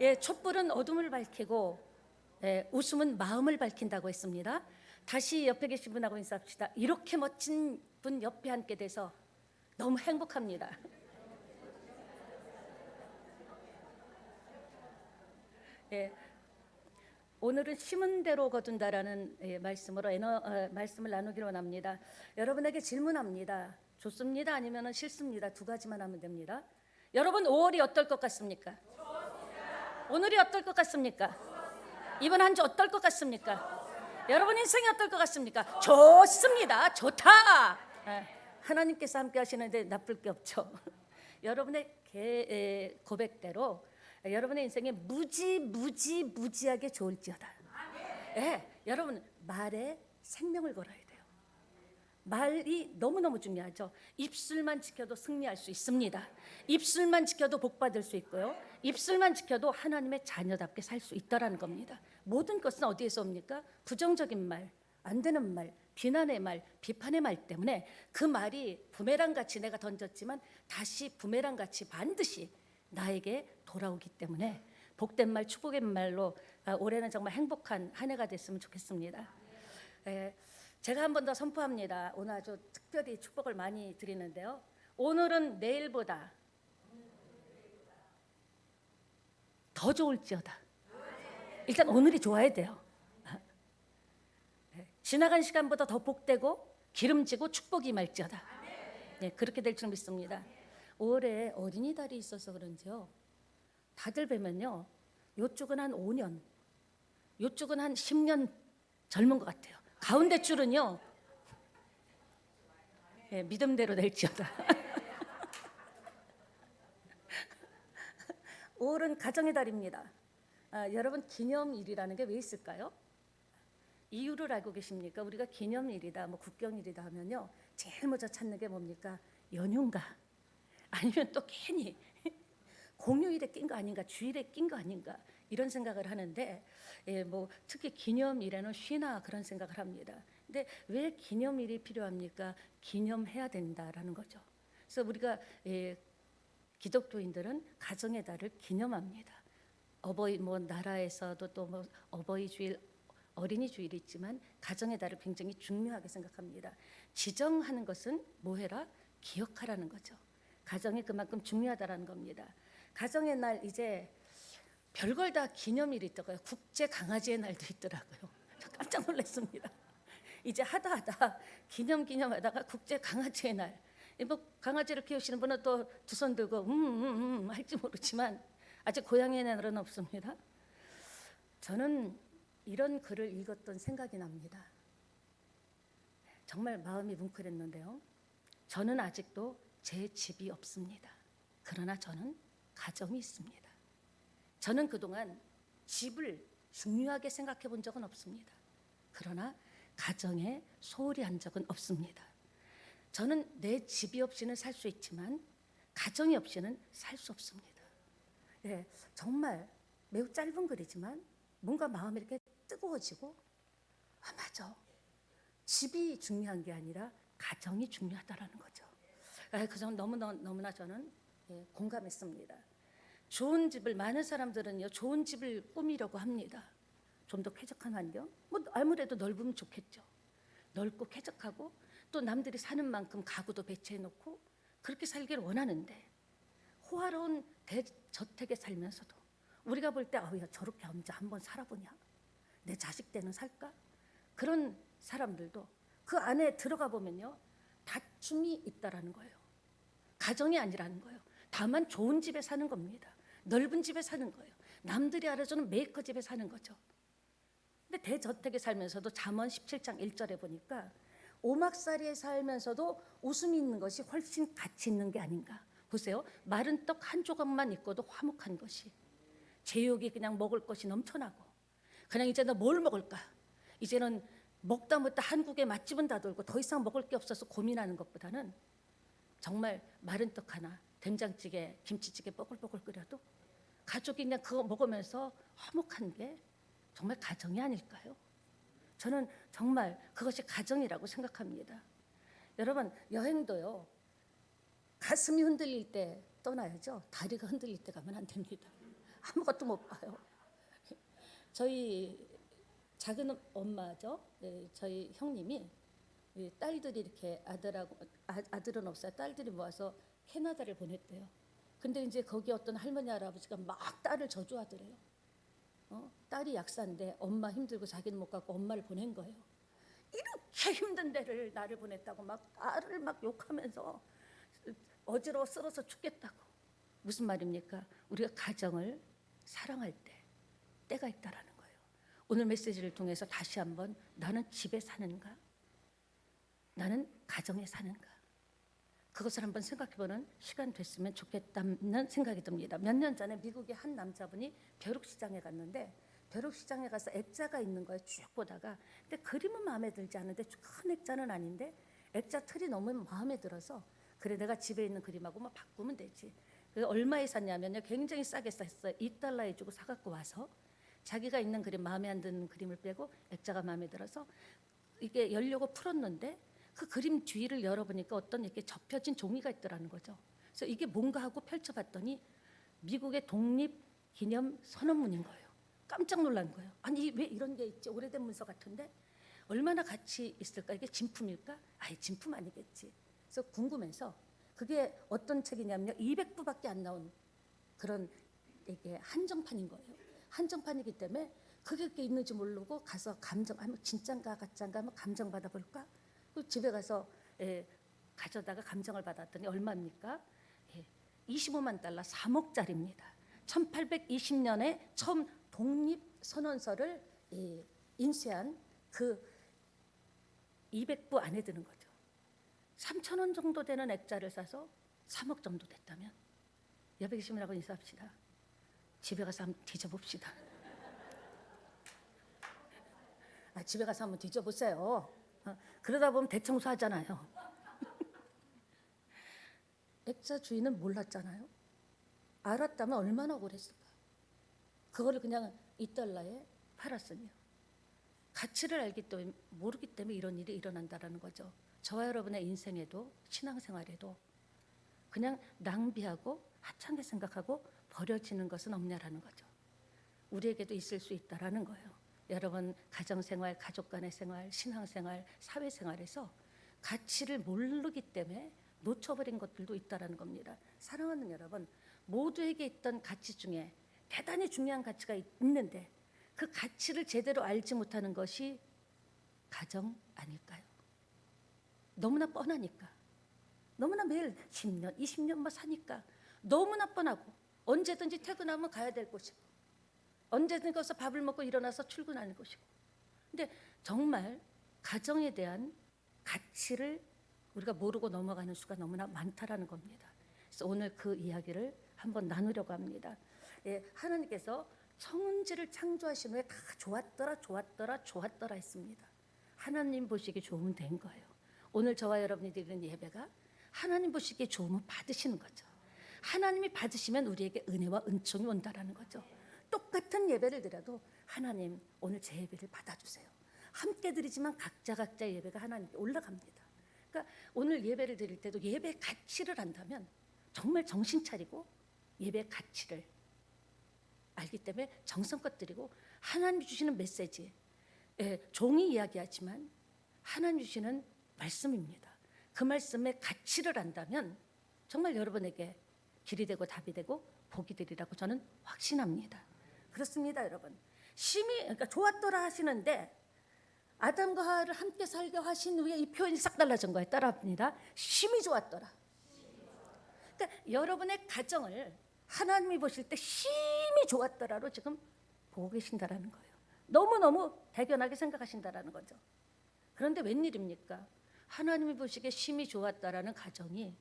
예, 촛불은 어둠을 밝히고 웃음은 마음을 밝힌다고 했습니다. 다시 옆에 계신 분하고 인사합시다. 이렇게 멋진 분 옆에 함께 돼서 너무 행복합니다. 예, 오늘은 심은 대로 거둔다라는 말씀으로 말씀을 나누기로 합니다. 여러분에게 질문합니다. 좋습니다, 아니면 싫습니다. 두 가지만 하면 됩니다. 여러분, 5월이 어떨 것 같습니까? 오늘이 어떨 것 같습니까? 이번 한 주 어떨 것 같습니까? 여러분 인생이 어떨 것 같습니까? 좋습니다. 좋다. 하나님께서 함께 하시는데 나쁠 게 없죠. 여러분의 고백대로 여러분의 인생이 무지하게 좋을지어다. 여러분 말에 생명을 걸어야 돼요. 말이 너무너무 중요하죠. 입술만 지켜도 승리할 수 있습니다. 입술만 지켜도 복 받을 수 있고요. 입술만 지켜도 하나님의 자녀답게 살 수 있다라는 겁니다. 모든 것은 어디에서 옵니까? 부정적인 말, 안 되는 말, 비난의 말, 비판의 말 때문에 그 말이 부메랑같이 내가 던졌지만 다시 부메랑같이 반드시 나에게 돌아오기 때문에 복된 말, 축복의 말로 올해는 정말 행복한 한 해가 됐으면 좋겠습니다. 제가 한 번 더 선포합니다. 오늘 아주 특별히 축복을 많이 드리는데요. 오늘은 내일보다 더 좋을지어다. 일단 오늘이 좋아야 돼요. 지나간 시간보다 더 복되고 기름지고 축복이 말지어다. 그렇게 될 줄 믿습니다. 올해 어린이날이 있어서 그런지요. 다들 뵈면요. 요쪽은 한 5년, 요쪽은 한 10년 젊은 것 같아요. 가운데 줄은요. 믿음대로 될지어다. 5월은 가정의 달입니다. 여러분 기념일이라는 게 왜 있을까요? 이유를 알고 계십니까? 우리가 기념일이다, 뭐 국경일이다 하면요, 제일 먼저 찾는 게 뭡니까? 연휴인가? 아니면 또 괜히 공휴일에 낀 거 아닌가? 주일에 낀 거 아닌가? 이런 생각을 하는데, 뭐 특히 기념일에는 쉬나 그런 생각을 합니다. 근데 왜 기념일이 필요합니까? 기념해야 된다라는 거죠. 그래서 우리가 기독교인들은 가정의 달을 기념합니다. 어버이 나라에서도 또 뭐 어버이 주일, 어린이 주일이 있지만 가정의 달을 굉장히 중요하게 생각합니다. 지정하는 것은 뭐해라? 기억하라는 거죠. 가정이 그만큼 중요하다라는 겁니다. 가정의 날 이제 별걸 다 기념일이 있더라고요. 국제 강아지의 날도 있더라고요. 저 깜짝 놀랐습니다. 이제 하다 기념하다가 국제 강아지의 날. 뭐 강아지를 키우시는 분은 또 두 손 들고 할지 모르지만 아직 고양이의 날은 없습니다. 저는 이런 글을 읽었던 생각이 납니다. 정말 마음이 뭉클했는데요. 저는 아직도 제 집이 없습니다. 그러나 저는 가정이 있습니다. 저는 그동안 집을 중요하게 생각해 본 적은 없습니다. 그러나 가정에 소홀히 한 적은 없습니다. 저는 내 집이 없이는 살 수 있지만 가정이 없이는 살 수 없습니다. 정말 매우 짧은 글이지만 뭔가 마음이 이렇게 뜨거워지고, 맞아. 집이 중요한 게 아니라 가정이 중요하다라는 거죠. 그 점 너무나 저는 공감했습니다. 좋은 집을, 많은 사람들은요, 좋은 집을 꾸미려고 합니다. 좀 더 쾌적한 환경, 뭐 아무래도 넓으면 좋겠죠. 넓고 쾌적하고 또 남들이 사는 만큼 가구도 배치해 놓고 그렇게 살기를 원하는데, 호화로운 대저택에 살면서도 우리가 볼 때 야, 저렇게 혼자 한번 살아보냐, 내 자식 때는 살까? 그런 사람들도 그 안에 들어가 보면요, 다툼이 있다라는 거예요. 가정이 아니라는 거예요. 다만 좋은 집에 사는 겁니다. 넓은 집에 사는 거예요. 남들이 알아주는 메이커 집에 사는 거죠. 근데 대저택에 살면서도 잠언 17장 1절에 보니까 오막살이에 살면서도 웃음이 있는 것이 훨씬 가치 있는 게 아닌가. 보세요. 마른 떡 한 조각만 있고도 화목한 것이, 제육이 그냥 먹을 것이 넘쳐나고, 그냥 이제는 뭘 먹을까, 이제는 먹다 한국의 맛집은 다 돌고 더 이상 먹을 게 없어서 고민하는 것보다는 정말 마른 떡 하나, 된장찌개, 김치찌개 뽀글뽀글 끓여도 가족이 그냥 그거 먹으면서 화목한 게 정말 가정이 아닐까요? 저는 정말 그것이 가정이라고 생각합니다. 여러분, 여행도요, 가슴이 흔들릴 때 떠나야죠. 다리가 흔들릴 때 가면 안 됩니다. 아무것도 못 봐요. 저희 작은 엄마죠. 저희 형님이 딸들이 이렇게 아들은 없어요. 딸들이 모아서 캐나다를 보냈대요. 근데 이제 거기 어떤 할머니 할아버지가 막 딸을 저주하더래요. 딸이 약사인데 엄마 힘들고 자기는 못 가고 엄마를 보낸 거예요. 이렇게 힘든 데를 나를 보냈다고 막 나를 막 욕하면서 어지러워 쓰러서 죽겠다고. 무슨 말입니까? 우리가 가정을 사랑할 때가 있다라는 거예요. 오늘 메시지를 통해서 다시 한번 나는 집에 사는가? 나는 가정에 사는가? 그것을 한번 생각해보는 시간 됐으면 좋겠다는 생각이 듭니다. 몇 년 전에 미국의 한 남자분이 벼룩시장에 갔는데 벼룩시장에 가서 액자가 있는 거예요. 쭉 보다가. 근데 그림은 마음에 들지 않은데 큰 액자는 아닌데 액자 틀이 너무 마음에 들어서 그래 내가 집에 있는 그림하고 뭐 바꾸면 되지. 그래서 얼마에 샀냐면요. 굉장히 싸게 샀어요. $2 주고 사갖고 와서 자기가 있는 그림 마음에 안 드는 그림을 빼고 액자가 마음에 들어서 이게 열려고 풀었는데 그 그림 뒤를 열어보니까 어떤 이렇게 접혀진 종이가 있더라는 거죠. 그래서 이게 뭔가 하고 펼쳐봤더니 미국의 독립기념선언문인 거예요. 깜짝 놀란 거예요. 아니 왜 이런 게 있지? 오래된 문서 같은데 얼마나 가치 있을까? 이게 진품일까? 아예 진품 아니겠지. 그래서 궁금해서 그게 어떤 책이냐면요. 200부밖에 안 나온 그런 이게 한정판인 거예요. 한정판이기 때문에 그게 있는지 모르고 가서 진짠가 가짠가 한번 감정 받아볼까? 집에 가서 가져다가 감정을 받았더니 얼마입니까? 25만 달러, 3억짜리입니다. 1820년에 처음 독립선언서를 인쇄한 그 200부 안에 드는 거죠. 3,000원 정도 되는 액자를 사서 3억 정도 됐다면 옆에 계신 분하고 인사합시다. 집에 가서 한번 뒤져봅시다. 집에 가서 한번 뒤져보세요. 그러다 보면 대청소하잖아요. 액자 주인은 몰랐잖아요. 알았다면 얼마나 억울했을까. 그거를 그냥 $2에 팔았으니요. 가치를 알기 때문에 모르기 때문에 이런 일이 일어난다라는 거죠. 저와 여러분의 인생에도 신앙생활에도 그냥 낭비하고 하찮게 생각하고 버려지는 것은 없냐라는 거죠. 우리에게도 있을 수 있다라는 거예요. 여러분 가정생활, 가족 간의 생활, 신앙생활, 사회생활에서 가치를 모르기 때문에 놓쳐버린 것들도 있다라는 겁니다. 사랑하는 여러분, 모두에게 있던 가치 중에 대단히 중요한 가치가 있는데 그 가치를 제대로 알지 못하는 것이 가정 아닐까요? 너무나 뻔하니까. 너무나 매일 10년, 20년 뭐 사니까 너무나 뻔하고 언제든지 퇴근하면 가야 될 곳이고 언제든지 거기서 밥을 먹고 일어나서 출근하는 곳이고. 근데 정말 가정에 대한 가치를 우리가 모르고 넘어가는 수가 너무나 많다라는 겁니다. 그래서 오늘 그 이야기를 한번 나누려고 합니다. 하나님께서 천지를 창조하신 후에 다 좋았더라 했습니다. 하나님 보시기에 좋으면 된 거예요. 오늘 저와 여러분이 드리는 예배가 하나님 보시기에 좋으면 받으시는 거죠. 하나님이 받으시면 우리에게 은혜와 은총이 온다라는 거죠. 똑같은 예배를 드려도 하나님 오늘 제 예배를 받아주세요. 함께 드리지만 각자 예배가 하나님께 올라갑니다. 그러니까 오늘 예배를 드릴 때도 예배의 가치를 안다면 정말 정신 차리고 예배의 가치를 알기 때문에 정성껏 드리고 하나님 주시는 메시지, 종이 이야기하지만 하나님 주시는 말씀입니다. 그 말씀의 가치를 안다면 정말 여러분에게 길이 되고 답이 되고 복이 되리라고 저는 확신합니다. 그렇습니다, 여러분. 그러니까 좋았더라 하시는데 아담과 하와를 함께 살게 하신 후에 이 표현이 싹 달라진 거예요. 따라합니다. 심히 좋았더라. 그러니까 여러분의 가정을 하나님이 보실 때 심히 좋았더라로 지금 보고 계신다라는 거예요. 너무너무 대견하게 생각하신다라는 거죠. 그런데 웬일입니까? 하나님이 보시기에 심히 좋았다라는 가정이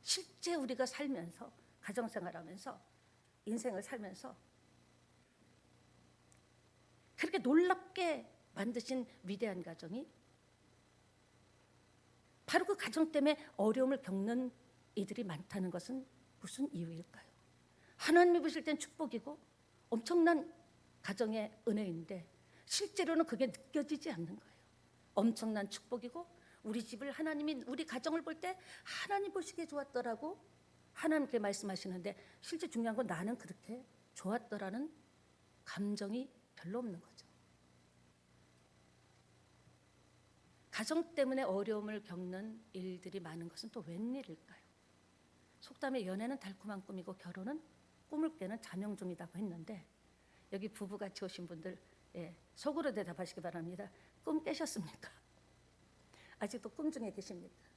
실제 우리가 살면서 가정생활하면서 인생을 살면서 그렇게 놀랍게 만드신 위대한 가정이 바로 그 가정 때문에 어려움을 겪는 이들이 많다는 것은 무슨 이유일까요? 하나님이 보실 땐 축복이고 엄청난 가정의 은혜인데 실제로는 그게 느껴지지 않는 거예요. 엄청난 축복이고 우리 집을 하나님이 우리 가정을 볼 때 하나님 보시기에 좋았더라고 하나님께 말씀하시는데 실제 중요한 건 나는 그렇게 좋았더라는 감정이 별로 없는 거죠. 가정 때문에 어려움을 겪는 일들이 많은 것은 또 웬일일까요? 속담에 연애는 달콤한 꿈이고 결혼은 꿈을 깨는 자명종이라고 했는데, 여기 부부같이 오신 분들 속으로 대답하시기 바랍니다. 꿈 깨셨습니까? 아직도 꿈 중에 계십니까?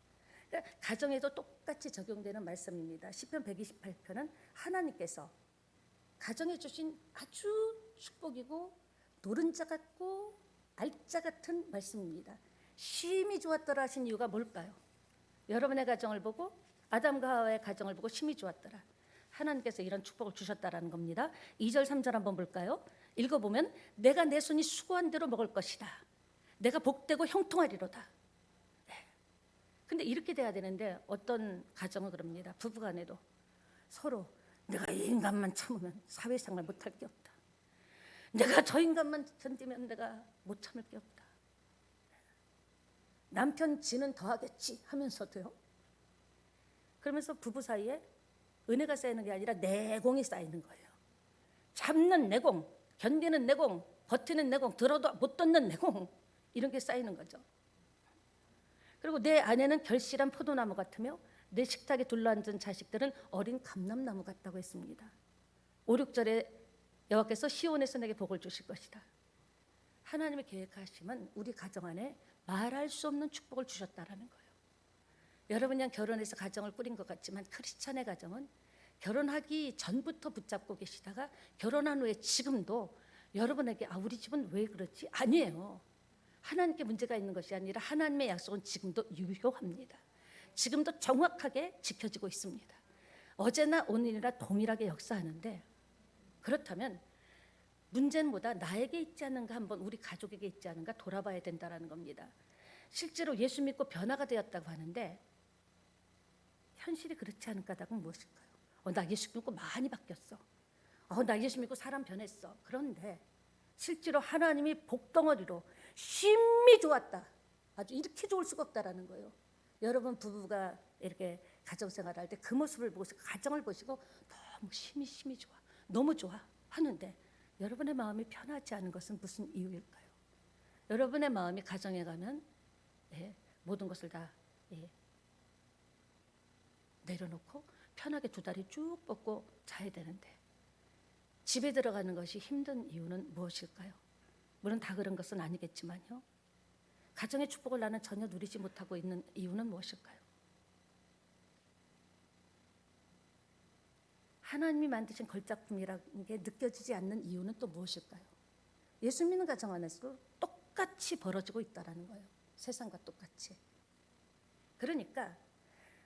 그러니까 가정에도 똑같이 적용되는 말씀입니다. 시편 128편은 하나님께서 가정에 주신 아주 축복이고 노른자 같고 알짜 같은 말씀입니다. 심히 좋았더라 하신 이유가 뭘까요? 여러분의 가정을 보고, 아담과 하와의 가정을 보고 심히 좋았더라. 하나님께서 이런 축복을 주셨다라는 겁니다. 2절 3절 한번 볼까요? 읽어보면 내가 내 손이 수고한 대로 먹을 것이다. 내가 복되고 형통하리로다. 근데 이렇게 돼야 되는데 어떤 가정은 그럽니다. 부부간에도 서로 내가 이 인간만 참으면 사회생활 못할 게 없다. 내가 저 인간만 견디면 내가 못 참을 게 없다. 남편 지는 더하겠지 하면서도요. 그러면서 부부 사이에 은혜가 쌓이는 게 아니라 내공이 쌓이는 거예요. 참는 내공, 견디는 내공, 버티는 내공, 들어도 못 듣는 내공, 이런 게 쌓이는 거죠. 그리고 내 아내는 결실한 포도나무 같으며 내 식탁에 둘러앉은 자식들은 어린 감람나무 같다고 했습니다. 5, 6절에 여호와께서 시온에서 내게 복을 주실 것이다. 하나님의 계획하심은 우리 가정 안에 말할 수 없는 축복을 주셨다라는 거예요. 여러분이랑 결혼해서 가정을 꾸린 것 같지만 크리스찬의 가정은 결혼하기 전부터 붙잡고 계시다가 결혼한 후에 지금도 여러분에게 우리 집은 왜 그렇지? 아니에요. 하나님께 문제가 있는 것이 아니라 하나님의 약속은 지금도 유효합니다. 지금도 정확하게 지켜지고 있습니다. 어제나 오늘이나 동일하게 역사하는데, 그렇다면 문제는 뭐다? 나에게 있지 않은가, 한번 우리 가족에게 있지 않은가 돌아봐야 된다는 겁니다. 실제로 예수 믿고 변화가 되었다고 하는데 현실이 그렇지 않은 까닭은 무엇일까요? 나 예수 믿고 많이 바뀌었어. 나 예수 믿고 사람 변했어. 그런데 실제로 하나님이 복덩어리로 심히 좋았다. 아주 이렇게 좋을 수가 없다라는 거예요. 여러분 부부가 이렇게 가정생활할 때 그 모습을 보시고 가정을 보시고 너무 심히 좋아, 너무 좋아 하는데 여러분의 마음이 편하지 않은 것은 무슨 이유일까요? 여러분의 마음이 가정에 가면 모든 것을 다 내려놓고 편하게 두 다리 쭉 뻗고 자야 되는데 집에 들어가는 것이 힘든 이유는 무엇일까요? 물론 다 그런 것은 아니겠지만요. 가정의 축복을 나는 전혀 누리지 못하고 있는 이유는 무엇일까요? 하나님이 만드신 걸작품이라는 게 느껴지지 않는 이유는 또 무엇일까요? 예수 믿는 가정 안에서도 똑같이 벌어지고 있다는 거예요. 세상과 똑같이. 그러니까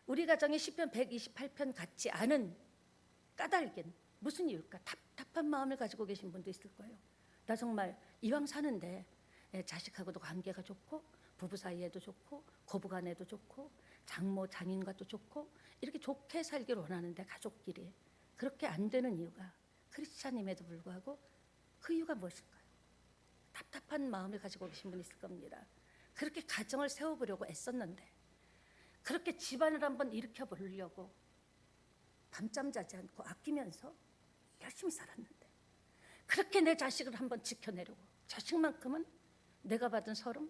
우리 가정이 시편 128편 같지 않은 까닭은 무슨 이유일까? 답답한 마음을 가지고 계신 분도 있을 거예요. 나 정말 이왕 사는데 자식하고도 관계가 좋고 부부 사이에도 좋고 고부간에도 좋고 장모 장인과도 좋고 이렇게 좋게 살기를 원하는데 가족끼리 그렇게 안 되는 이유가 크리스찬임에도 불구하고 그 이유가 무엇일까요? 답답한 마음을 가지고 계신 분이 있을 겁니다. 그렇게 가정을 세워보려고 애썼는데 그렇게 집안을 한번 일으켜보려고 밤잠 자지 않고 아끼면서 열심히 살았는데 그렇게 내 자식을 한번 지켜내려고 자식만큼은 내가 받은 서름,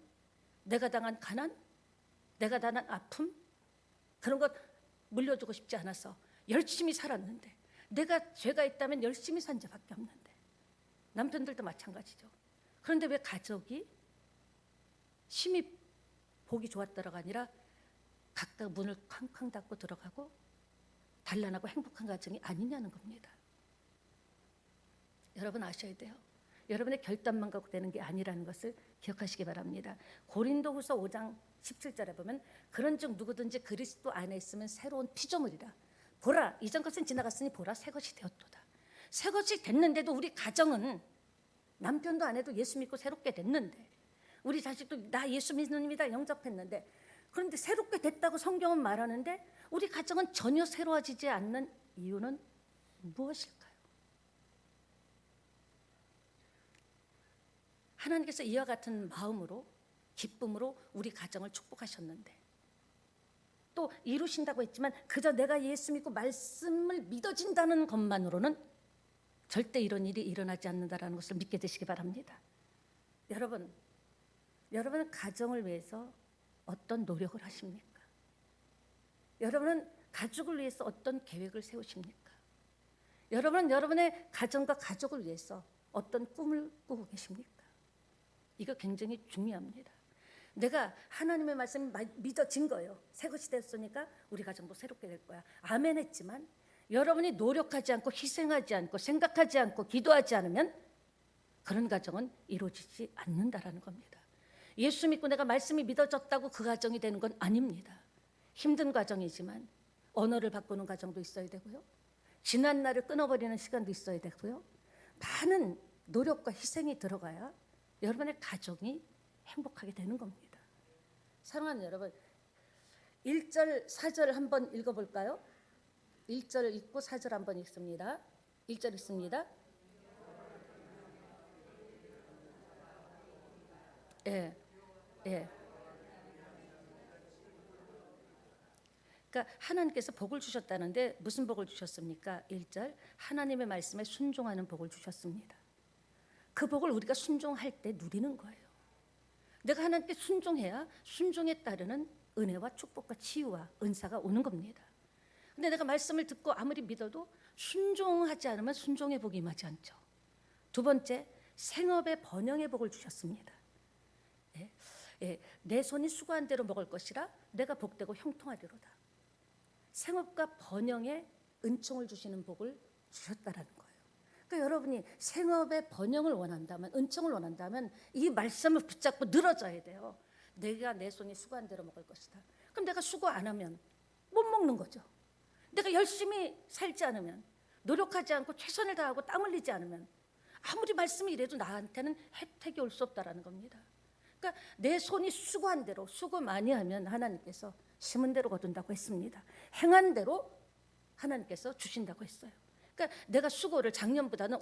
내가 당한 가난, 내가 당한 아픔 그런 것 물려주고 싶지 않아서 열심히 살았는데 내가 죄가 있다면 열심히 산 자밖에 없는데 남편들도 마찬가지죠. 그런데 왜 가족이 심히 보기 좋았더라가 아니라 각각 문을 쾅쾅 닫고 들어가고 단란하고 행복한 가정이 아니냐는 겁니다. 여러분 아셔야 돼요. 여러분의 결단만 갖고 되는 게 아니라는 것을 기억하시기 바랍니다. 고린도후서 5장 17절에 보면 그런즉 누구든지 그리스도 안에 있으면 새로운 피조물이라. 보라 이전 것은 지나갔으니 보라 새 것이 되었도다. 새 것이 됐는데도 우리 가정은 남편도 아내도 예수 믿고 새롭게 됐는데 우리 자식도 나 예수 믿습니다 영접했는데 그런데 새롭게 됐다고 성경은 말하는데 우리 가정은 전혀 새로워지지 않는 이유는 무엇일까요? 하나님께서 이와 같은 마음으로 기쁨으로 우리 가정을 축복하셨는데 또 이루신다고 했지만 그저 내가 예수 믿고 말씀을 믿어진다는 것만으로는 절대 이런 일이 일어나지 않는다라는 것을 믿게 되시기 바랍니다. 여러분은 가정을 위해서 어떤 노력을 하십니까? 여러분은 가족을 위해서 어떤 계획을 세우십니까? 여러분은 여러분의 가정과 가족을 위해서 어떤 꿈을 꾸고 계십니까? 이거 굉장히 중요합니다. 내가 하나님의 말씀이 믿어진 거예요. 새 것이 됐으니까 우리 가정도 새롭게 될 거야. 아멘 했지만 여러분이 노력하지 않고 희생하지 않고 생각하지 않고 기도하지 않으면 그런 가정은 이루어지지 않는다라는 겁니다. 예수 믿고 내가 말씀이 믿어졌다고 그 가정이 되는 건 아닙니다. 힘든 과정이지만 언어를 바꾸는 과정도 있어야 되고요. 지난 날을 끊어버리는 시간도 있어야 되고요. 많은 노력과 희생이 들어가야 여러분의 가정이 행복하게 되는 겁니다. 사랑하는 여러분, 1절 4절 한번 읽어볼까요? 1절 읽고 4절 한번 읽습니다. 1절 읽습니다. 예. 그러니까 하나님께서 복을 주셨다는데 무슨 복을 주셨습니까? 1절 하나님의 말씀에 순종하는 복을 주셨습니다. 그 복을 우리가 순종할 때 누리는 거예요. 내가 하나님께 순종해야 순종에 따르는 은혜와 축복과 치유와 은사가 오는 겁니다. 근데 내가 말씀을 듣고 아무리 믿어도 순종하지 않으면 순종의 복이 임하지 않죠. 두 번째, 생업의 번영의 복을 주셨습니다. 내 손이 수고한 대로 먹을 것이라 내가 복되고 형통하리로다. 생업과 번영의 은총을 주시는 복을 주셨다라는 거예요. 그러니까 여러분이 생업의 번영을 원한다면, 은총을 원한다면 이 말씀을 붙잡고 늘어져야 돼요. 내가 내 손이 수고한 대로 먹을 것이다. 그럼 내가 수고 안 하면 못 먹는 거죠. 내가 열심히 살지 않으면, 노력하지 않고 최선을 다하고 땀 흘리지 않으면 아무리 말씀이 이래도 나한테는 혜택이 올 수 없다라는 겁니다. 그러니까 내 손이 수고한 대로, 수고 많이 하면 하나님께서 심은 대로 거둔다고 했습니다. 행한 대로 하나님께서 주신다고 했어요. 그러니까 내가 수고를 작년보다는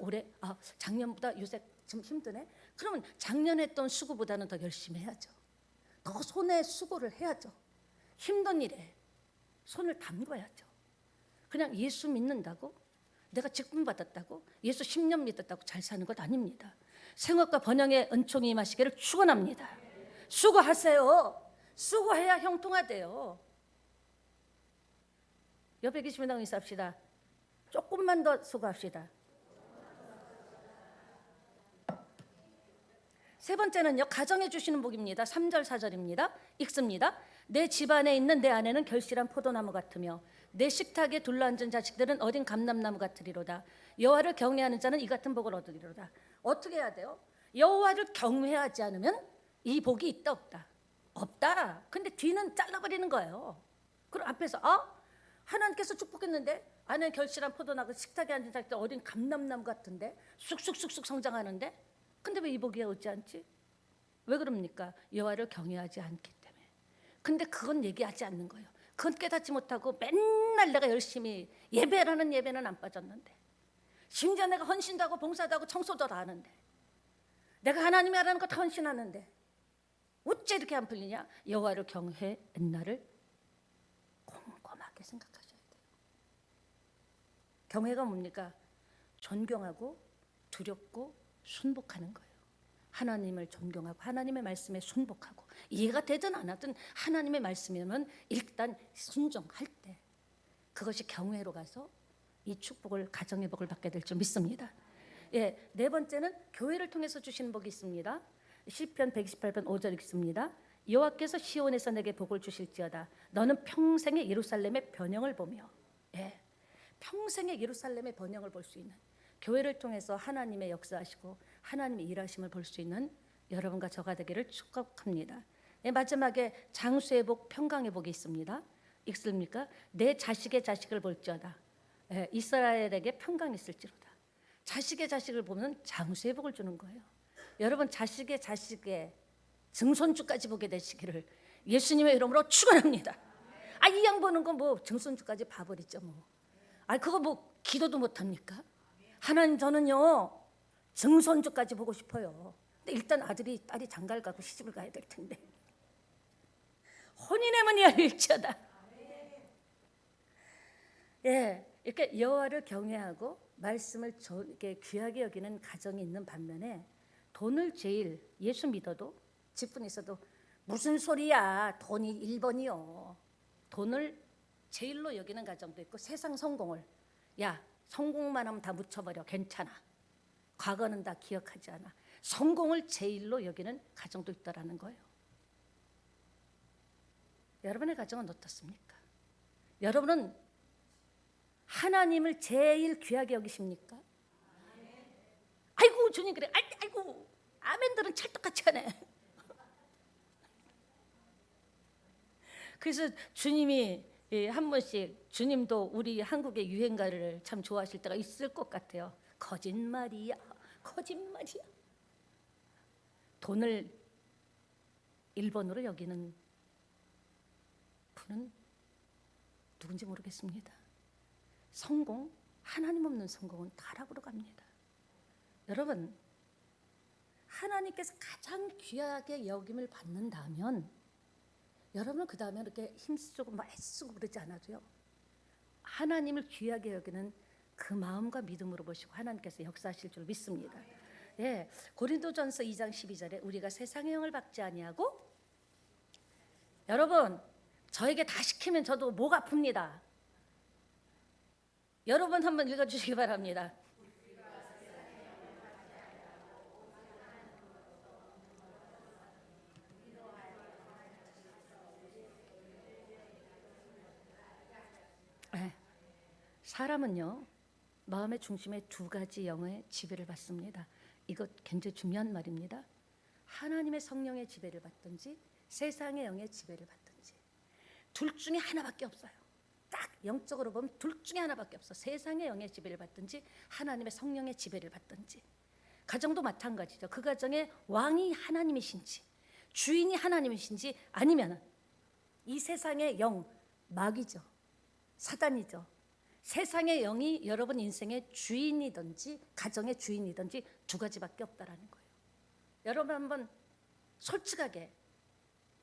작년보다 요새 좀 힘드네. 그러면 작년 했던 수고보다는 더 열심히 해야죠. 더 손에 수고를 해야죠. 힘든 일에 손을 담궈야죠. 그냥 예수 믿는다고, 내가 직분 받았다고, 예수 10년 믿었다고 잘 사는 것 아닙니다. 생업과 번영의 은총이 임하시기를 축원합니다. 수고하세요. 수고해야 형통하대요. 옆에 계시면 당 인사합시다. 조금만 더 수고합시다. 세 번째는요, 가정해 주시는 복입니다. 3절 4절입니다. 읽습니다. 내 집안에 있는 내 아내는 결실한 포도나무 같으며 내 식탁에 둘러앉은 자식들은 어린 감람나무 같으리로다. 여호와를 경외하는 자는 이 같은 복을 얻으리로다. 어떻게 해야 돼요? 여호와를 경외하지 않으면 이 복이 있다 없다? 없다. 근데 뒤는 잘라버리는 거예요. 그럼 앞에서 하나님께서 축복했는데 아내는 결실한 포도나무, 식탁에 앉은 자식들 어린 감람나무 같은데 쑥쑥쑥쑥 성장하는데 근데 왜 이 복이 오지 않지? 왜 그럽니까? 여호와를 경외하지 않기 때문에. 근데 그건 얘기하지 않는 거예요. 그건 깨닫지 못하고 맨날 내가 열심히 예배라는 예배는 안 빠졌는데, 심지어 내가 헌신도 하고 봉사도 하고 청소도 다 하는데, 내가 하나님이 하라는 거 다 헌신하는데 어째 이렇게 안 풀리냐? 여호와를 경외했나를 꼼꼼하게 생각하셔야 돼요. 경외가 뭡니까? 존경하고 두렵고 순복하는 거예요. 하나님을 존경하고 하나님의 말씀에 순복하고, 이해가 되든 안 하든 하나님의 말씀이면 일단 순종할 때 그것이 경외로 가서 이 축복을, 가정의 복을 받게 될 줄 믿습니다. 네 번째는 교회를 통해서 주시는 복이 있습니다. 시편 128편 5절 읽습니다. 여호와께서 시온에서 내게 복을 주실지어다. 너는 평생의 예루살렘의 번영을 보며. 평생의 예루살렘의 번영을 볼 수 있는, 교회를 통해서 하나님의 역사하시고 하나님의 일하심을 볼 수 있는 여러분과 저가 되기를 축복합니다. 마지막에 장수의 복, 평강의 복이 있습니다. 읽습니까? 내 자식의 자식을 볼지어다. 이스라엘에게 평강이 있을지로다. 자식의 자식을 보면 장수의 복을 주는 거예요. 여러분, 자식의 자식의 증손주까지 보게 되시기를 예수님의 이름으로 축원합니다. 이 양 보는 건 뭐 증손주까지 봐버리죠 뭐. 그거 뭐 기도도 못 합니까? 하나님, 저는요 증손주까지 보고 싶어요. 근데 일단 아들이, 딸이 장가를 가고 시집을 가야 될 텐데 혼인의 문이 열릴지어다. 이렇게 여호와를 경외하고 말씀을 이렇게 귀하게 여기는 가정이 있는 반면에 돈을 제일, 예수 믿어도 직분 있어도 무슨 소리야, 돈이 1번이요. 돈을 제일로 여기는 가정도 있고, 세상 성공을, 야 성공만 하면 다 묻혀버려, 괜찮아, 과거는 다 기억하지 않아, 성공을 제일로 여기는 가정도 있다라는 거예요. 여러분의 가정은 어떻습니까? 여러분은 하나님을 제일 귀하게 여기십니까? 아이고 주님 그래, 아이고 아멘들은 찰떡같이 하네. 그래서 주님이 한 번씩, 주님도 우리 한국의 유행가를 참 좋아하실 때가 있을 것 같아요. 거짓말이야, 거짓말이야. 돈을 1번으로 여기는 분은 누군지 모르겠습니다. 성공, 하나님 없는 성공은 타락으로 갑니다. 여러분, 하나님께서 가장 귀하게 여김을 받는다면 여러분은 그 다음에 이렇게 힘쓰고 막 애쓰고 그러지 않아도요, 하나님을 귀하게 여기는 그 마음과 믿음으로 보시고 하나님께서 역사하실 줄 믿습니다. 예, 고린도전서 2장 12절에 우리가 세상의 영을 받지 아니하고, 여러분 저에게 다 시키면 저도 목 아픕니다. 여러분 한번 읽어주시기 바랍니다. 사람은요, 마음의 중심에 두 가지 영의 지배를 받습니다. 이것 굉장히 중요한 말입니다. 하나님의 성령의 지배를 받든지 세상의 영의 지배를 받든지, 둘 중에 하나밖에 없어요. 딱 영적으로 보면 둘 중에 하나밖에 없어. 세상의 영의 지배를 받든지 하나님의 성령의 지배를 받든지. 가정도 마찬가지죠. 그 가정의 왕이 하나님이신지, 주인이 하나님이신지, 아니면 이 세상의 영, 마귀죠, 사단이죠, 세상의 영이 여러분 인생의 주인이든지 가정의 주인이든지 두 가지밖에 없다라는 거예요. 여러분 한번 솔직하게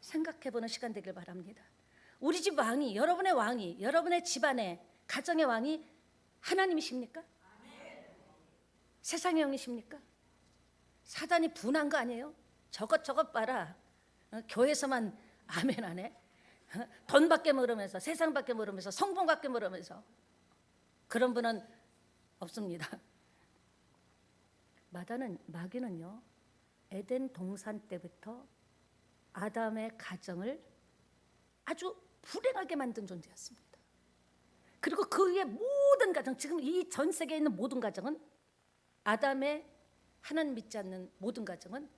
생각해보는 시간 되길 바랍니다. 우리 집 왕이, 여러분의 왕이, 여러분의 집안의 가정의 왕이 하나님이십니까? 세상의 영이십니까? 사단이 분한 거 아니에요? 저것 봐라, 교회에서만 아멘 안 해? 돈밖에 모르면서, 세상밖에 모르면서, 성공밖에 모르면서. 그런 분은 없습니다. 마귀는요, 에덴 동산 때부터 아담의 가정을 아주 불행하게 만든 존재였습니다. 그리고 그의 모든 가정, 지금 이 전 세계에 있는 모든 가정은, 아담의 하나님 믿지 않는 모든 가정은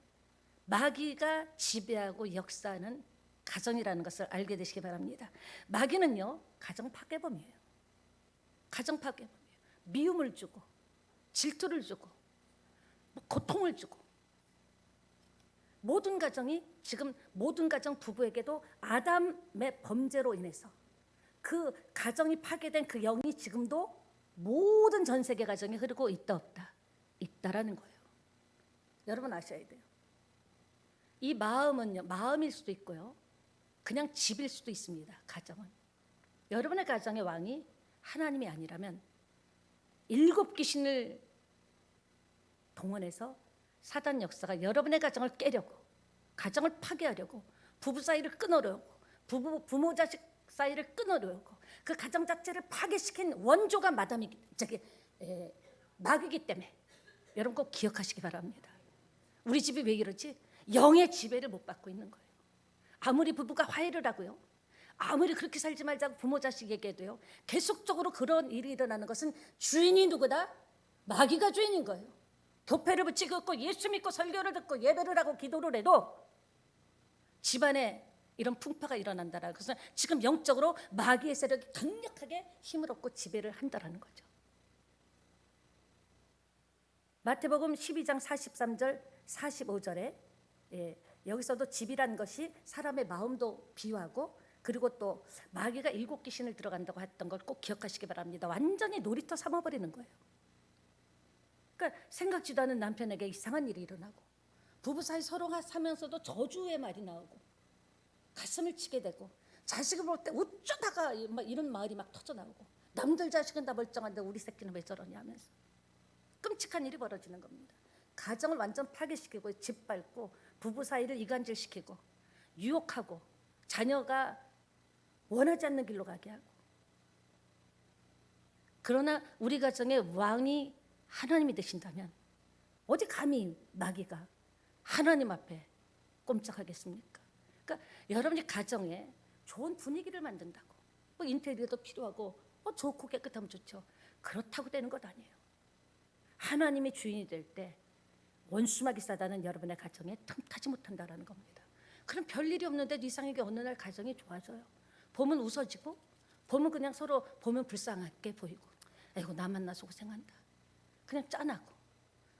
마귀가 지배하고 역사하는 가정이라는 것을 알게 되시기 바랍니다. 마귀는요, 가정 파괴범이에요. 가정 파괴범이에요. 미움을 주고 질투를 주고 고통을 주고, 모든 가정이, 지금 모든 가정 부부에게도 아담의 범죄로 인해서 그 가정이 파괴된 그 영이 지금도 모든 전 세계 가정에 흐르고 있다 없다? 있다라는 거예요. 여러분 아셔야 돼요. 이 마음은요, 마음일 수도 있고요, 그냥 집일 수도 있습니다. 가정은. 여러분의 가정의 왕이 하나님이 아니라면 7 귀신을 동원해서 사단 역사가 여러분의 가정을 깨려고, 가정을 파괴하려고, 부부 사이를 끊으려고, 부모 자식 사이를 끊으려고, 그 가정 자체를 파괴시킨 원조가 마귀이기 때문에 여러분 꼭 기억하시기 바랍니다. 우리 집이 왜 이러지? 영의 지배를 못 받고 있는 거예요. 아무리 부부가 화해를 하고요, 아무리 그렇게 살지 말자고 부모 자식에게도요, 계속적으로 그런 일이 일어나는 것은 주인이 누구다? 마귀가 주인인 거예요. 교회를 붙이고 있고 예수 믿고 설교를 듣고 예배를 하고 기도를 해도 집안에 이런 풍파가 일어난다라는 것은 지금 영적으로 마귀의 세력이 강력하게 힘을 얻고 지배를 한다라는 거죠. 마태복음 12장 43절 45절에 여기서도 집이란 것이 사람의 마음도 비유하고, 그리고 또 마귀가 7 귀신을 들어간다고 했던 걸 꼭 기억하시기 바랍니다. 완전히 놀이터 삼아버리는 거예요. 그러니까 생각지도 않은 남편에게 이상한 일이 일어나고, 부부 사이 서로 사면서도 저주의 말이 나오고, 가슴을 치게 되고, 자식을 볼 때 어쩌다가 막 이런 말이 막 터져 나오고, 남들 자식은 다 멀쩡한데 우리 새끼는 왜 저러냐 하면서, 끔찍한 일이 벌어지는 겁니다. 가정을 완전 파괴시키고 짓밟고 부부 사이를 이간질시키고 유혹하고 자녀가 원하지 않는 길로 가게 하고. 그러나 우리 가정의 왕이 하나님이 되신다면 어디 감히 마귀가 하나님 앞에 꼼짝하겠습니까? 그러니까 여러분이 가정에 좋은 분위기를 만든다고 뭐 인테리어도 필요하고 좋고 깨끗하면 좋죠. 그렇다고 되는 것 아니에요. 하나님이 주인이 될 때 원수마귀 사단은 여러분의 가정에 틈타지 못한다라는 겁니다. 그럼 별일이 없는데 이상하게 어느 날 가정이 좋아져요. 보면 웃어지고 보면 그냥 서로 보면 불쌍하게 보이고 아이고 나 만나서 고생한다. 그냥 짠하고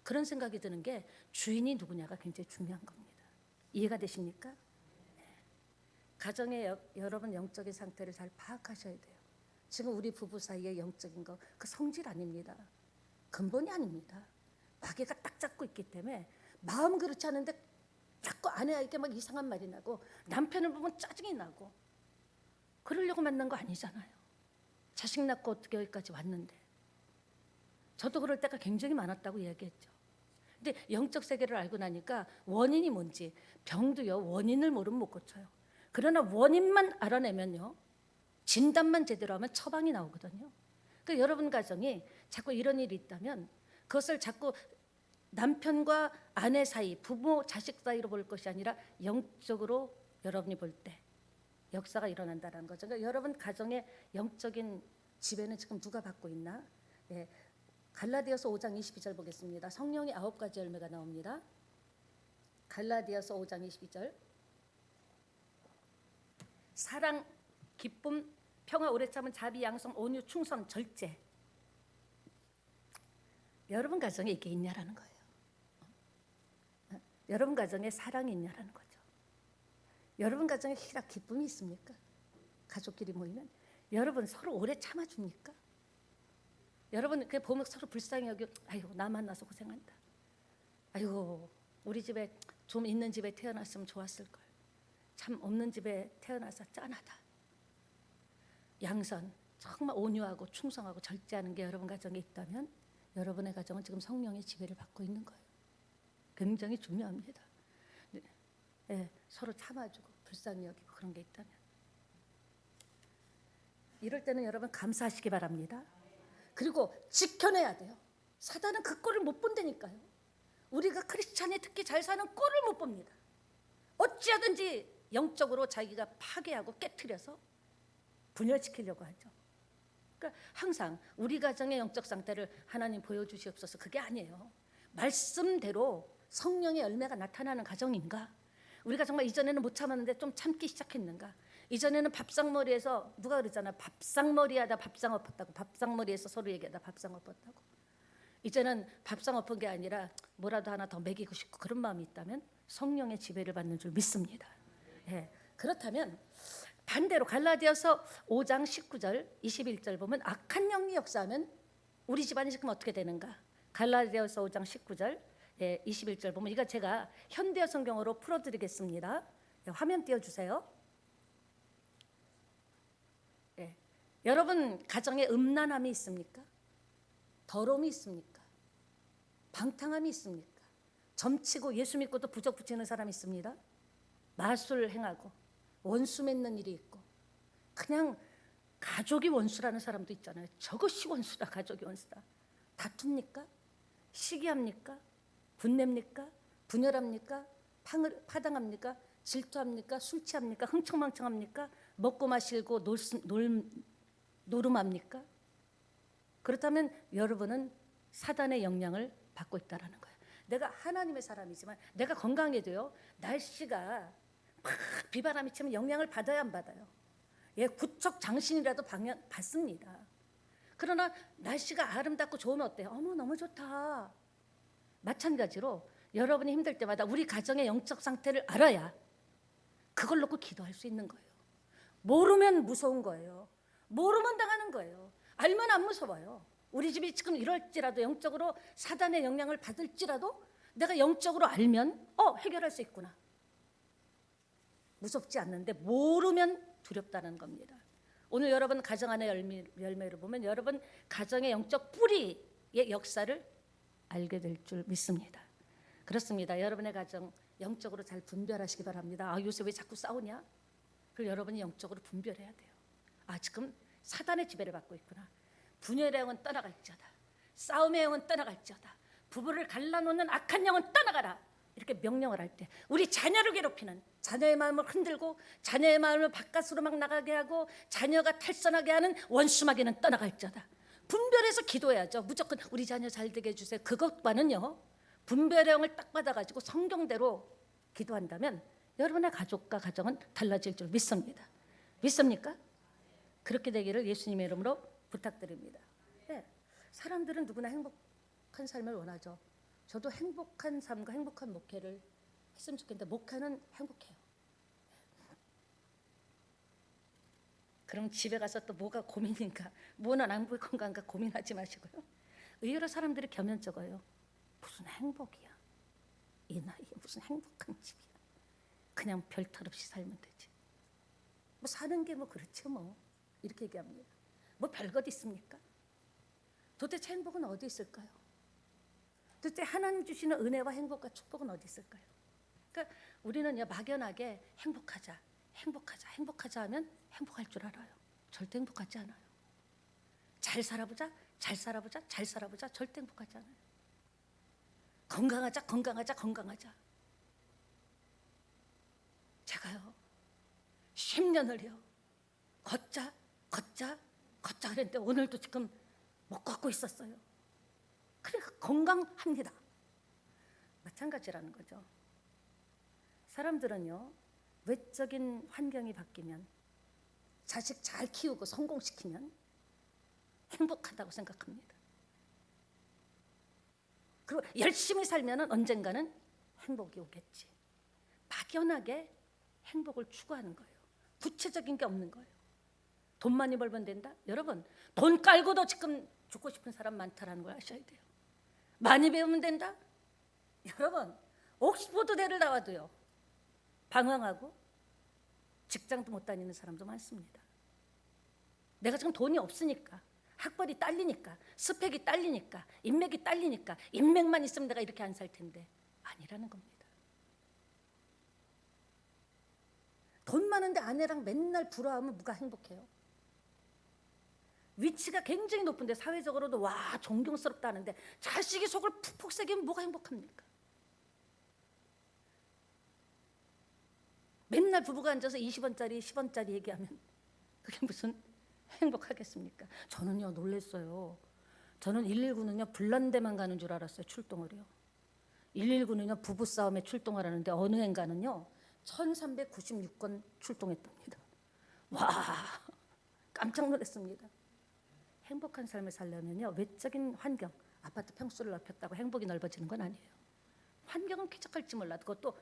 그런 생각이 드는 게 주인이 누구냐가 굉장히 중요한 겁니다. 이해가 되십니까? 네. 가정의 여러분 영적인 상태를 잘 파악하셔야 돼요. 지금 우리 부부 사이의 영적인 거 그 성질 아닙니다. 근본이 아닙니다. 마귀가 딱 잡고 있기 때문에 마음 그렇지 않은데 자꾸 아내에게 막 이상한 말이 나고 남편을 보면 짜증이 나고 그러려고 만난 거 아니잖아요. 자식 낳고 어떻게 여기까지 왔는데. 저도 그럴 때가 굉장히 많았다고 이야기했죠. 근데 영적 세계를 알고 나니까 원인이 뭔지 병도요 원인을 모르면 못 고쳐요. 그러나 원인만 알아내면요 진단만 제대로 하면 처방이 나오거든요. 그러니까 여러분 가정이 자꾸 이런 일이 있다면 그것을 자꾸 남편과 아내 사이, 부모, 자식 사이로 볼 것이 아니라 영적으로 여러분이 볼 때 역사가 일어난다는 거죠. 그러니까 여러분 가정의 영적인 지배는 지금 누가 받고 있나? 예, 갈라디아서 5장 22절 보겠습니다. 성령의 9가지 열매가 나옵니다. 갈라디아서 5장 22절. 사랑, 기쁨, 평화, 오래 참은, 자비, 양성, 온유, 충성, 절제. 여러분 가정에 이게 있냐라는 거예요. 여러분 가정에 사랑이 있냐라는 거죠. 여러분 가정에 희락, 기쁨이 있습니까? 가족끼리 모이면 여러분 서로 오래 참아줍니까? 여러분 그 보면 서로 불쌍히 여기고 아이고 나 만나서 고생한다. 아이고 우리 집에 좀 있는 집에 태어났으면 좋았을 걸. 참 없는 집에 태어나서 짠하다. 양선 정말 온유하고 충성하고 절제하는 게 여러분 가정에 있다면 여러분의 가정은 지금 성령의 지배를 받고 있는 거예요. 굉장히 중요합니다. 네, 서로 참아주고 불쌍히 여기고 그런 게 있다면 이럴 때는 여러분 감사하시기 바랍니다. 그리고 지켜내야 돼요. 사단은 그 꼴을 못 본다니까요. 우리가 크리스찬이 특히 잘 사는 꼴을 못 봅니다. 어찌하든지 영적으로 자기가 파괴하고 깨트려서 분열시키려고 하죠. 그러니까 항상 우리 가정의 영적 상태를 하나님 보여주시옵소서. 그게 아니에요. 말씀대로 성령의 열매가 나타나는 가정인가? 우리가 정말 이전에는 못 참았는데 좀 참기 시작했는가? 이전에는 밥상머리에서 누가 그러잖아. 밥상머리하다 밥상 엎었다고. 밥상머리에서 서로 얘기하다 밥상 엎었다고. 이제는 밥상 엎은 게 아니라 뭐라도 하나 더 먹이고 싶고 그런 마음이 있다면 성령의 지배를 받는 줄 믿습니다. 예, 그렇다면 반대로 갈라디아서 5장 19절 21절 보면 악한 영이 역사하면 우리 집안이 지금 어떻게 되는가? 갈라디아서 5장 19절 21절 보면 이거 제가 현대어 성경으로 풀어드리겠습니다. 화면 띄워주세요. 여러분 가정에 음란함이 있습니까? 더러움이 있습니까? 방탕함이 있습니까? 점치고 예수 믿고도 부적 붙이는 사람이 있습니다. 마술 행하고 원수 맺는 일이 있고 그냥 가족이 원수라는 사람도 있잖아요. 저것이 원수다. 가족이 원수다. 다툽니까? 시기합니까? 분냅니까? 분열합니까? 파당합니까? 질투합니까? 술 취합니까? 흥청망청합니까? 먹고 마시고 노름합니까? 그렇다면 여러분은 사단의 영향을 받고 있다는 거예요. 내가 하나님의 사람이지만 내가 건강해도요. 날씨가 막 비바람이 치면 영향을 받아야 안 받아요. 예, 구척 장신이라도 받습니다. 그러나 날씨가 아름답고 좋으면 어때요? 어머 너무 좋다. 마찬가지로 여러분이 힘들 때마다 우리 가정의 영적 상태를 알아야 그걸 놓고 기도할 수 있는 거예요. 모르면 무서운 거예요. 모르면 당하는 거예요. 알면 안 무서워요. 우리 집이 지금 이럴지라도 영적으로 사단의 영향을 받을지라도 내가 영적으로 알면 해결할 수 있구나. 무섭지 않는데 모르면 두렵다는 겁니다. 오늘 여러분 가정 안의 열매를 보면 여러분 가정의 영적 뿌리의 역사를 알게 될 줄 믿습니다. 그렇습니다. 여러분의 가정 영적으로 잘 분별하시기 바랍니다. 요새 왜 자꾸 싸우냐? 그걸 여러분이 영적으로 분별해야 돼요. 지금 사단의 지배를 받고 있구나. 분열의 영은 떠나갈지어다. 싸움의 영은 떠나갈지어다. 부부를 갈라놓는 악한 영은 떠나가라. 이렇게 명령을 할 때 우리 자녀를 괴롭히는, 자녀의 마음을 흔들고 자녀의 마음을 바깥으로 막 나가게 하고 자녀가 탈선하게 하는 원수마귀는 떠나갈지어다. 분별해서 기도해야죠. 무조건 우리 자녀 잘 되게 해주세요. 그것과는요, 분별의 영을 딱 받아가지고 성경대로 기도한다면 여러분의 가족과 가정은 달라질 줄 믿습니다. 믿습니까? 그렇게 되기를 예수님의 이름으로 부탁드립니다. 네, 사람들은 누구나 행복한 삶을 원하죠. 저도 행복한 삶과 행복한 목회를 했으면 좋겠는데 목회는 행복해요. 그럼 집에 가서 또 뭐가 고민인가, 뭐는 안 보일 건가 고민하지 마시고요. 의외로 사람들이 겸연쩍어요. 무슨 행복이야. 이 나이에 무슨 행복한 집이야. 그냥 별탈 없이 살면 되지. 뭐 사는 게 뭐 그렇죠 뭐. 이렇게 얘기합니다. 뭐 별것 있습니까? 도대체 행복은 어디 있을까요? 도대체 하나님 주시는 은혜와 행복과 축복은 어디 있을까요? 그러니까 우리는요, 막연하게 행복하자 하면 행복할 줄 알아요. 절대 행복하지 않아요. 잘 살아보자 절대 행복하지 않아요. 건강하자. 제가요 10년을요 걷자 그랬는데 오늘도 지금 못 걷고 있었어요. 그러니까 건강합니다. 마찬가지라는 거죠. 사람들은요, 외적인 환경이 바뀌면, 자식 잘 키우고 성공시키면 행복하다고 생각합니다. 그리고 열심히 살면 언젠가는 행복이 오겠지. 막연하게 행복을 추구하는 거예요. 구체적인 게 없는 거예요. 돈 많이 벌면 된다? 여러분, 돈 깔고도 지금 죽고 싶은 사람 많다라는 걸 아셔야 돼요. 많이 배우면 된다? 여러분, 옥스퍼드대를 나와도요 방황하고 직장도 못 다니는 사람도 많습니다. 내가 지금 돈이 없으니까, 학벌이 딸리니까, 스펙이 딸리니까, 인맥이 딸리니까, 인맥만 있으면 내가 이렇게 안 살 텐데, 아니라는 겁니다. 돈 많은데 아내랑 맨날 불화하면 누가 행복해요? 위치가 굉장히 높은데 사회적으로도 와 존경스럽다 하는데 자식이 속을 푹푹 새기면 뭐가 행복합니까? 맨날 부부가 앉아서 20원짜리 10원짜리 얘기하면 그게 무슨 행복하겠습니까? 저는요 놀랬어요. 저는 119는요 불난데만 가는 줄 알았어요. 출동을요. 119는요 부부싸움에 출동을 하는데 어느 해인가는요 1396건 출동했답니다. 와 깜짝 놀랐습니다. 행복한 삶을 살려면요 외적인 환경, 아파트 평수를 넓혔다고 행복이 넓어지는 건 아니에요. 환경은 쾌적할지 몰라도 그것도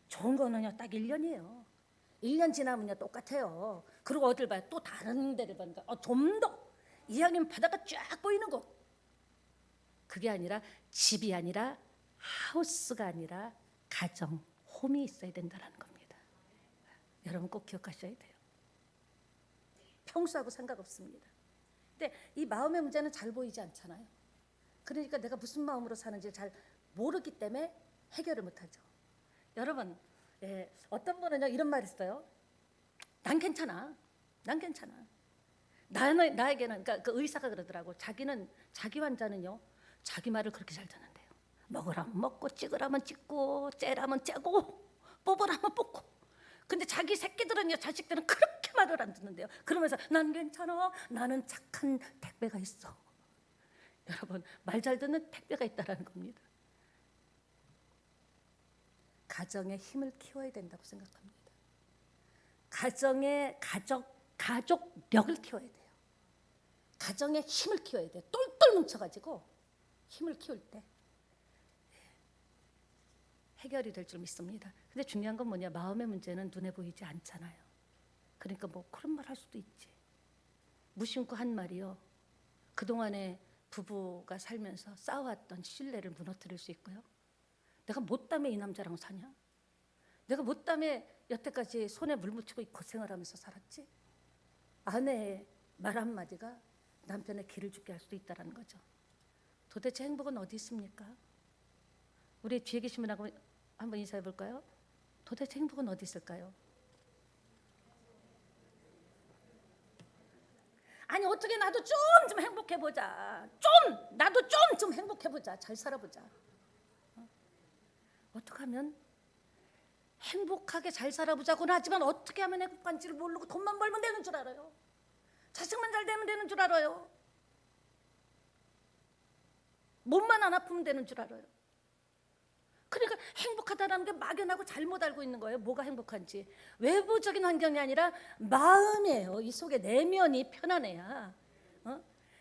좋은 거는요 딱 1년이에요. 1년 지나면요 똑같아요. 그리고 어딜 봐요? 또 다른 데를 보니까 좀 더 이왕이면 바다가 쫙 보이는 곳. 그게 아니라 집이 아니라 하우스가 아니라 가정, 홈이 있어야 된다는 겁니다. 여러분 꼭 기억하셔야 돼요. 평수하고 상관없습니다. 근데 이 마음의 문제는 잘 보이지 않잖아요. 그러니까 내가 무슨 마음으로 사는지 잘 모르기 때문에 해결을 못하죠. 여러분, 어떤 분은요 이런 말 했어요. 난 괜찮아. 나에게는 그러니까 그 의사가 그러더라고. 자기 환자는요 자기 말을 그렇게 잘 듣는데요. 먹으라면 먹고 찍으라면 찍고 째라면 째고 뽑으라면 뽑고. 근데 자기 새끼들은요 자식들은 그렇게 말을 안 듣는데요. 그러면서 난 괜찮아. 나는 착한 택배가 있어. 여러분 말 잘 듣는 택배가 있다라는 겁니다. 가정의 힘을 키워야 된다고 생각합니다. 가정의 가족력을 키워야 돼요. 가정의 힘을 키워야 돼요. 똘똘 뭉쳐가지고 힘을 키울 때 해결이 될 줄 믿습니다. 근데 중요한 건 뭐냐? 마음의 문제는 눈에 보이지 않잖아요. 그러니까 뭐 그런 말 할 수도 있지. 무심코 한 말이요. 그동안에 부부가 살면서 쌓아왔던 신뢰를 무너뜨릴 수 있고요. 내가 뭐 때문에 이 남자랑 사냐? 내가 뭐 때문에 여태까지 손에 물 묻히고 고생을 하면서 살았지? 아내의 말 한마디가 남편의 길을 죽게 할 수도 있다는 거죠. 도대체 행복은 어디 있습니까? 우리 뒤에 계신 분하고 한번 인사해 볼까요? 도대체 행복은 어디 있을까요? 아니 어떻게 나도 좀 행복해 보자. 나도 좀 행복해 보자. 잘 살아보자. 어떻게 하면 행복하게 잘 살아보자고는 하지만 어떻게 하면 행복한지를 모르고 돈만 벌면 되는 줄 알아요. 자식만 잘 되면 되는 줄 알아요. 몸만 안 아프면 되는 줄 알아요. 그러니까 행복하다라는 게 막연하고 잘못 알고 있는 거예요. 뭐가 행복한지. 외부적인 환경이 아니라 마음이에요. 이 속에 내면이 편안해야.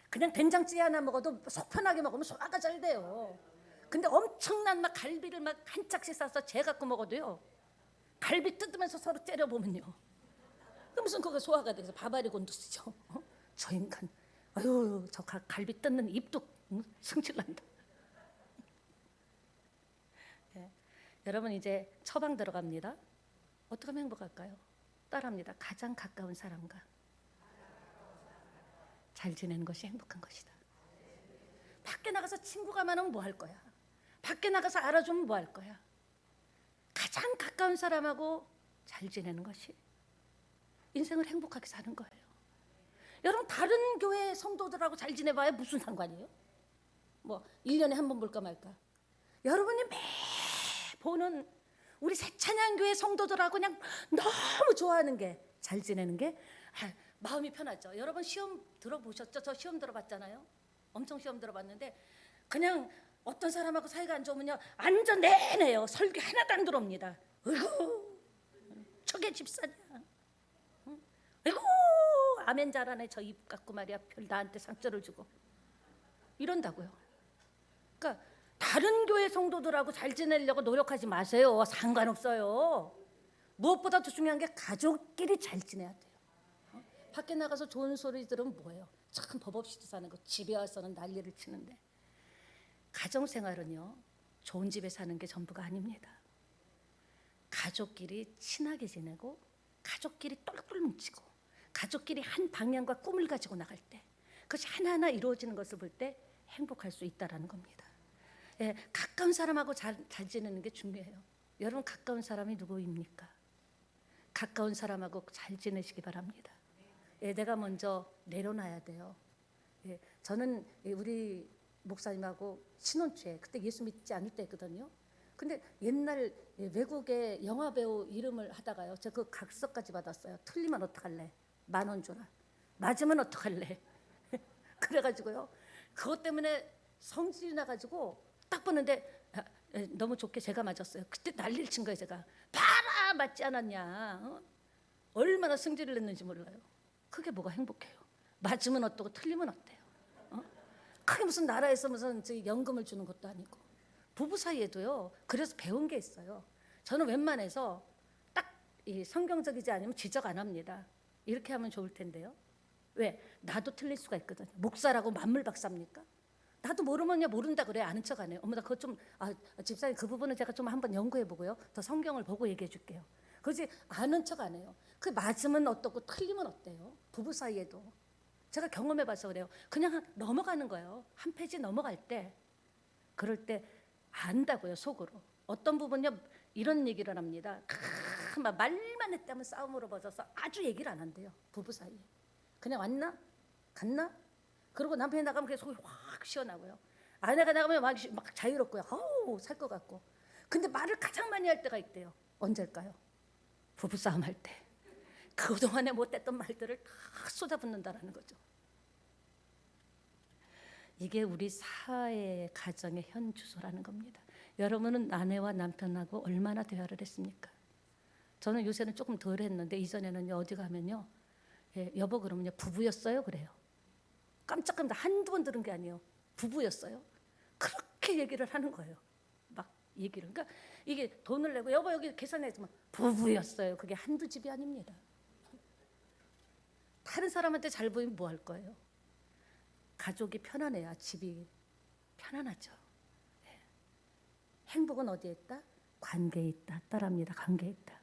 그냥 된장찌개 하나 먹어도 속 편하게 먹으면 소화가 잘 돼요. 근데 엄청난 막 갈비를 막 한 짝씩 싸서 재 갖고 먹어도요. 갈비 뜯으면서 서로 째려보면요. 그 무슨 그거 소화가 돼서 밥알이 곤두쓰죠. 저 인간. 아유 저 갈비 뜯는 입도 승질난다. 여러분 이제 처방 들어갑니다. 어떻게 하면 행복할까요? 따라합니다. 가장 가까운 사람과 잘 지내는 것이 행복한 것이다. 밖에 나가서 친구가 많으면 뭐 할 거야? 밖에 나가서 알아주면 뭐 할 거야? 가장 가까운 사람하고 잘 지내는 것이 인생을 행복하게 사는 거예요. 여러분 다른 교회 성도들하고 잘 지내봐야 무슨 상관이에요? 뭐 1년에 한 번 볼까 말까. 여러분이 매 보는 우리 새찬양교회 성도들하고 그냥 너무 좋아하는 게 잘 지내는 게 마음이 편하죠. 여러분 시험 들어보셨죠? 저 시험 들어봤잖아요. 엄청 시험 들어봤는데 그냥 어떤 사람하고 사이가 안 좋으면요 완전 내내요. 설교 하나도 안 들어옵니다. 어이구 저게 집사냐. 어이구 아멘 잘하네. 저 입 갖고 말이야 별 나한테 상처를 주고 이런다고요. 그러니까 다른 교회 성도들하고 잘 지내려고 노력하지 마세요. 상관없어요. 무엇보다 더 중요한 게 가족끼리 잘 지내야 돼요. 밖에 나가서 좋은 소리 들으면 뭐예요? 참 법 없이 사는 거. 집에 와서는 난리를 치는데 가정생활은요 좋은 집에 사는 게 전부가 아닙니다. 가족끼리 친하게 지내고 가족끼리 똘똘 뭉치고 가족끼리 한 방향과 꿈을 가지고 나갈 때 그것이 하나하나 이루어지는 것을 볼 때 행복할 수 있다라는 겁니다. 예, 가까운 사람하고 잘 지내는 게 중요해요. 여러분 가까운 사람이 누구입니까? 가까운 사람하고 잘 지내시기 바랍니다. 예, 내가 먼저 내려놔야 돼요. 예, 저는 우리 목사님하고 신혼초에 그때 예수 믿지 않을 때였거든요. 근데 옛날 외국의 영화 배우 이름을 하다가요. 제가 그 각서까지 받았어요. 틀리면 어떡할래? 10,000원 줘라. 맞으면 어떡할래? 그래가지고요. 그것 때문에 성질이 나가지고 딱 보는데 너무 좋게 제가 맞았어요. 그때 난리를 친 거예요. 제가 봐라 맞지 않았냐. 얼마나 승질을 냈는지 몰라요. 그게 뭐가 행복해요? 맞으면 어떠고 틀리면 어때요? 그게 무슨 나라에서 무슨 연금을 주는 것도 아니고 부부 사이에도요. 그래서 배운 게 있어요. 저는 웬만해서 딱 이 성경적이지 않으면 지적 안 합니다. 이렇게 하면 좋을 텐데요. 왜? 나도 틀릴 수가 있거든요. 목사라고 만물 박사입니까? 나도 모르면 모른다 그래. 아는 척 안 해요. 어머 나 그거 좀 집사님 그 부분은 제가 좀 한번 연구해 보고요. 더 성경을 보고 얘기해 줄게요. 그지 아는 척 안 해요. 그 맞으면 어떻고 틀리면 어때요? 부부 사이에도 제가 경험해 봐서 그래요. 그냥 넘어가는 거예요. 한 페이지 넘어갈 때 그럴 때 안다고요. 속으로 어떤 부분요 이런 얘기를 합니다. 막 말만 했다면 싸움으로 벌어서 아주 얘기를 안 한대요. 부부 사이에 그냥 왔나 갔나 그리고 남편이 나가면 그냥 속이 확 시원하고요. 아내가 나가면 막 자유롭고요. 어우 살 것 같고. 근데 말을 가장 많이 할 때가 있대요. 언제일까요? 부부싸움 할 때. 그동안에 못했던 말들을 다 쏟아붓는다라는 거죠. 이게 우리 사회의 가정의 현 주소라는 겁니다. 여러분은 아내와 남편하고 얼마나 대화를 했습니까? 저는 요새는 조금 덜 했는데 이전에는요 어디 가면요 여보 그러면요 부부였어요 그래요. 깜짝깜짝 한두 번 들은 게 아니에요. 부부였어요. 그렇게 얘기를 하는 거예요. 막 얘기를. 그러니까 이게 돈을 내고 여보 여기 계산해주면 부부였어요. 그게 한두 집이 아닙니다. 다른 사람한테 잘 보이면 뭐 할 거예요? 가족이 편안해야 집이 편안하죠. 네. 행복은 어디에 있다? 관계에 있다. 따라합니다. 관계에 있다.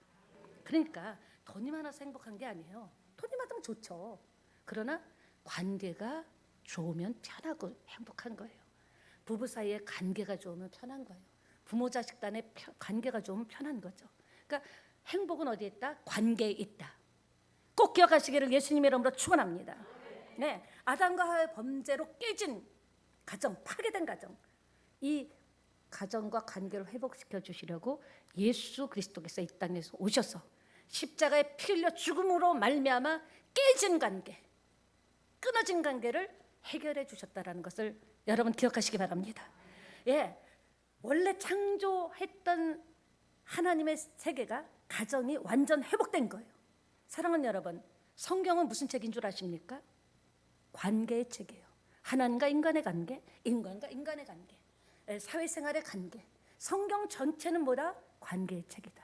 그러니까 돈이 많아서 행복한 게 아니에요. 돈이 많으면 좋죠. 그러나 관계가 좋으면 편하고 행복한 거예요. 부부 사이에 관계가 좋으면 편한 거예요. 부모 자식 간의 관계가 좋으면 편한 거죠. 그러니까 행복은 어디에 있다? 관계에 있다. 꼭 기억하시기를 예수님의 이름으로 축원합니다. 네, 아담과 하와의 범죄로 깨진 가정, 파괴된 가정, 이 가정과 관계를 회복시켜 주시려고 예수 그리스도께서 이 땅에서 오셔서 십자가에 피 흘려 죽음으로 말미암아 깨진 관계, 끊어진 관계를 해결해 주셨다라는 것을 여러분 기억하시기 바랍니다. 예, 원래 창조했던 하나님의 세계가 가정이 완전 회복된 거예요. 사랑하는 여러분, 성경은 무슨 책인 줄 아십니까? 관계의 책이에요. 하나님과 인간의 관계, 인간과 인간의 관계, 사회생활의 관계. 성경 전체는 뭐다? 관계의 책이다.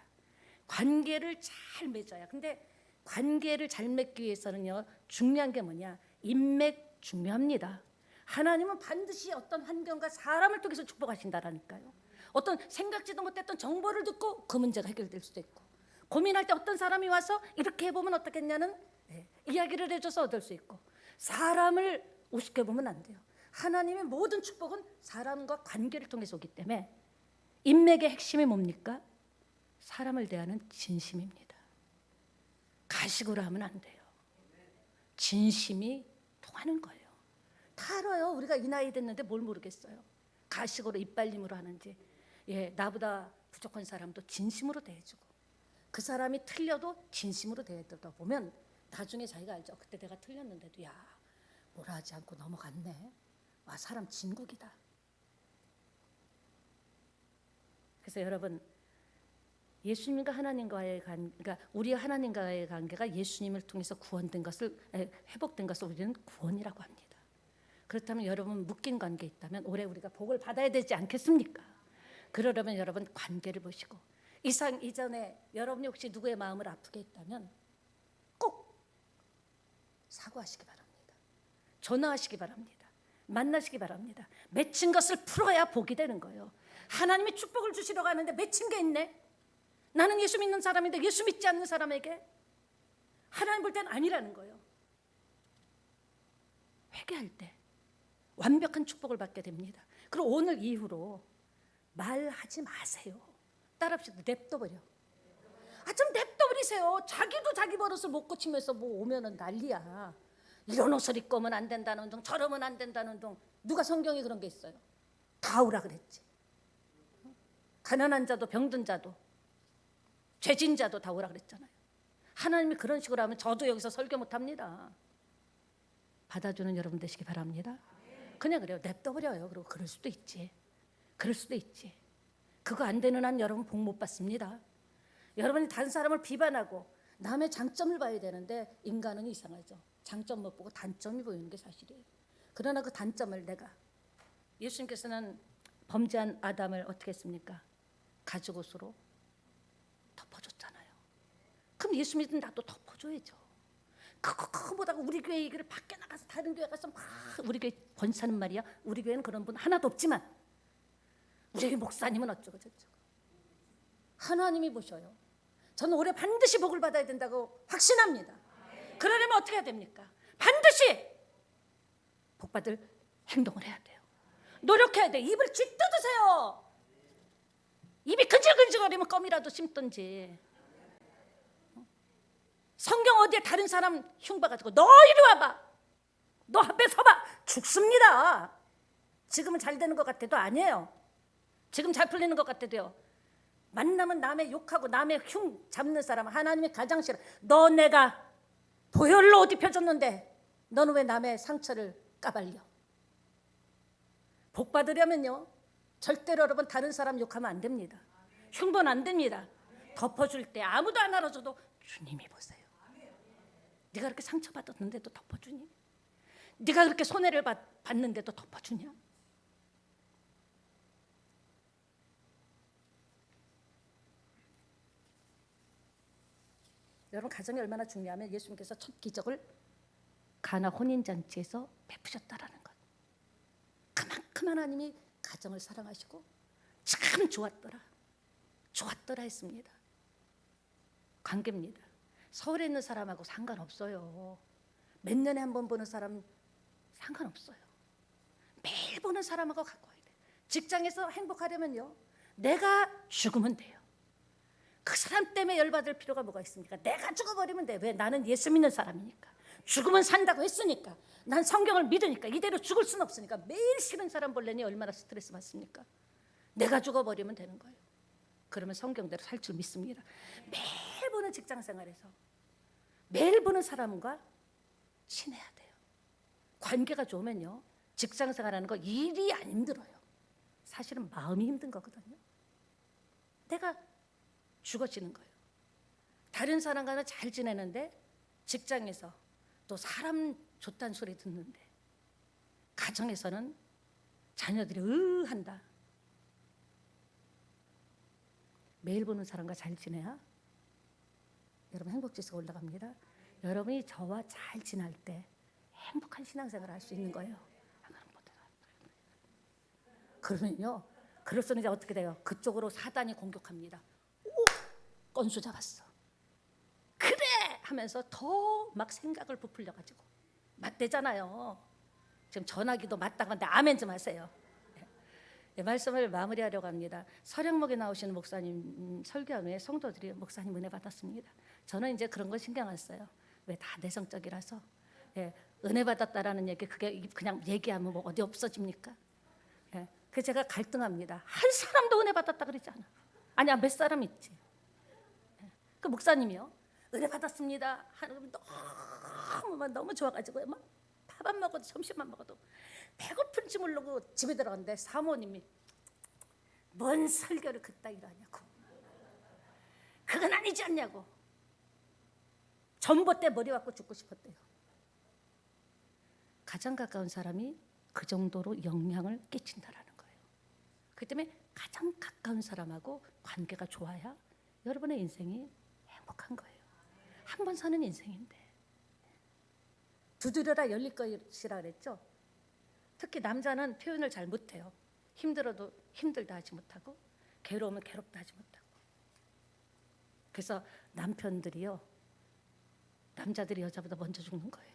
관계를 잘 맺어야. 근데 관계를 잘 맺기 위해서는요, 중요한 게 뭐냐? 인맥 중요합니다. 하나님은 반드시 어떤 환경과 사람을 통해서 축복하신다라니까요. 어떤 생각지도 못했던 정보를 듣고 그 문제가 해결될 수도 있고, 고민할 때 어떤 사람이 와서 이렇게 해보면 어떻겠냐는 이야기를 해줘서 얻을 수 있고, 사람을 우습게보면 안 돼요. 하나님의 모든 축복은 사람과 관계를 통해서 오기 때문에 인맥의 핵심이 뭡니까? 사람을 대하는 진심입니다. 가식으로 하면 안 돼요. 진심이 통하는 거예요. 다 알아요. 우리가 이 나이 됐는데 뭘 모르겠어요. 가식으로 이빨림으로 하는지. 예, 나보다 부족한 사람도 진심으로 대해주고, 그 사람이 틀려도 진심으로 대해주다 보면 나중에 자기가 알죠. 그때 내가 틀렸는데도 야, 뭐라 하지 않고 넘어갔네. 와, 사람 진국이다. 그래서 여러분, 예수님과 하나님과의 그러니까 우리 하나님과의 관계가 예수님을 통해서 구원된 것을, 회복된 것을 우리는 구원이라고 합니다. 그렇다면 여러분, 묶인 관계에 있다면 올해 우리가 복을 받아야 되지 않겠습니까? 그러려면 여러분 관계를 보시고, 이전에 여러분이 혹시 누구의 마음을 아프게 했다면 꼭 사과하시기 바랍니다. 전화하시기 바랍니다. 만나시기 바랍니다. 맺힌 것을 풀어야 복이 되는 거예요. 하나님이 축복을 주시려고 하는데 맺힌 게 있네. 나는 예수 믿는 사람인데 예수 믿지 않는 사람에게 하나님 볼 때는 아니라는 거예요. 회개할 때 완벽한 축복을 받게 됩니다. 그리고 오늘 이후로 말하지 마세요. 딸합시다. 냅둬버려. 좀 냅둬버리세요. 자기도 자기 버릇을 못 고치면서 뭐 오면은 난리야. 이런 옷을 입고 오면 안 된다는 둥, 저러면 안 된다는 둥. 누가 성경에 그런 게 있어요? 다 오라 그랬지. 가난한 자도 병든 자도 죄진 자도 다 오라 그랬잖아요. 하나님이 그런 식으로 하면 저도 여기서 설교 못합니다. 받아주는 여러분 되시기 바랍니다. 그냥 그래요. 냅둬버려요. 그리고 그럴 수도 있지. 그럴 수도 있지. 그거 안 되는 한 여러분 복 못 받습니다. 여러분이 다른 사람을 비판하고 남의 장점을 봐야 되는데 인간은 이상하죠. 장점 못 보고 단점이 보이는 게 사실이에요. 그러나 그 단점을 예수님께서는 범죄한 아담을 어떻게 했습니까? 가죽옷으로 덮어줬잖아요. 그럼 예수 믿은 나도 덮어줘야죠. 그거 보다가 우리 교회 얘기를 밖에 나가서 다른 교회 가서 막 우리 교회 권사는 말이야. 우리 교회는 그런 분 하나도 없지만 우리 교회 목사님은 어쩌고 저쩌고. 하나님이 보셔요. 저는 올해 반드시 복을 받아야 된다고 확신합니다. 그러려면 어떻게 해야 됩니까? 반드시 복 받을 행동을 해야 돼요. 노력해야 돼요. 입을 쥐뜯으세요. 입이 근질근질거리면 껌이라도 심든지. 성경 어디에 다른 사람 흉봐가지고 너 이리 와봐, 너 앞에 서봐, 죽습니다. 지금은 잘 되는 것 같아도 아니에요. 지금 잘 풀리는 것 같아도요. 만나면 남의 욕하고 남의 흉 잡는 사람 하나님이 가장 싫어. 너 내가 보혈로 옷 입혀줬는데 너는 왜 남의 상처를 까발려? 복 받으려면요 절대로 여러분 다른 사람 욕하면 안 됩니다. 흉보는 안 됩니다. 덮어줄 때 아무도 안 알아줘도 주님이 보세요. 네가 그렇게 상처받았는데도 덮어주니? 네가 그렇게 손해를 받는데도 덮어주냐? 여러분 가정이 얼마나 중요하면 예수님께서 첫 기적을 가나 혼인잔치에서 베푸셨다라는 것. 그만큼 하나님이 가정을 사랑하시고 참 좋았더라 했습니다. 관계입니다. 서울에 있는 사람하고 상관없어요. 몇 년에 한 번 보는 사람 상관없어요. 매일 보는 사람하고 갖고 와야 돼. 직장에서 행복하려면요, 내가 죽으면 돼요. 그 사람 때문에 열받을 필요가 뭐가 있습니까? 내가 죽어버리면 돼. 왜? 나는 예수 믿는 사람이니까. 죽으면 산다고 했으니까. 난 성경을 믿으니까. 이대로 죽을 수는 없으니까. 매일 싫은 사람 보려니 얼마나 스트레스 받습니까? 내가 죽어버리면 되는 거예요. 그러면 성경대로 살 줄 믿습니다. 매일 보는 직장 생활에서 매일 보는 사람과 친해야 돼요. 관계가 좋으면요, 직장 생활하는 거 일이 안 힘들어요. 사실은 마음이 힘든 거거든요. 내가 죽어지는 거예요. 다른 사람과는 잘 지내는데 직장에서 또 사람 좋다는 소리 듣는데 가정에서는 자녀들이 한다. 매일 보는 사람과 잘 지내야 여러분 행복지수가 올라갑니다. 여러분이 저와 잘 지낼 때 행복한 신앙생활을 할 수 있는 거예요. 그러면요, 그럴수는 이제 어떻게 돼요? 그쪽으로 사단이 공격합니다. 건수 잡았어. 그래! 하면서 더 막 생각을 부풀려가지고 맞대잖아요. 지금 전화기도 맞다고 하는데 아멘 좀 하세요. 네, 말씀을 마무리하려고 합니다. 서령목에 나오시는 목사님 설교한 후에 성도들이 목사님 은혜 받았습니다. 저는 이제 그런 거 신경 안 써요. 왜? 다 내성적이라서. 예, 은혜 받았다라는 얘기 그게 그냥 얘기하면 뭐 어디 없어집니까? 예, 그래서 제가 갈등합니다. 한 사람도 은혜 받았다 그러지 않아. 아니야, 몇 사람 있지. 예, 그 목사님이요, 은혜 받았습니다 하는 너무 좋아가지고 막 밥 안 먹어도 점심만 먹어도 배고픈지 모르고 집에 들어갔는데 사모님이 뭔 설교를 그따위로 하냐고, 그건 아니지 않냐고, 전봇대 머리 맞고 죽고 싶었대요. 가장 가까운 사람이 그 정도로 영향을 끼친다라는 거예요. 그렇기 때문에 가장 가까운 사람하고 관계가 좋아야 여러분의 인생이 행복한 거예요. 한 번 사는 인생인데. 두드려라 열릴 것이라 그랬죠. 특히 남자는 표현을 잘 못해요. 힘들어도 힘들다 하지 못하고, 괴로우면 괴롭다 하지 못하고. 그래서 남편들이요, 남자들이 여자보다 먼저 죽는 거예요.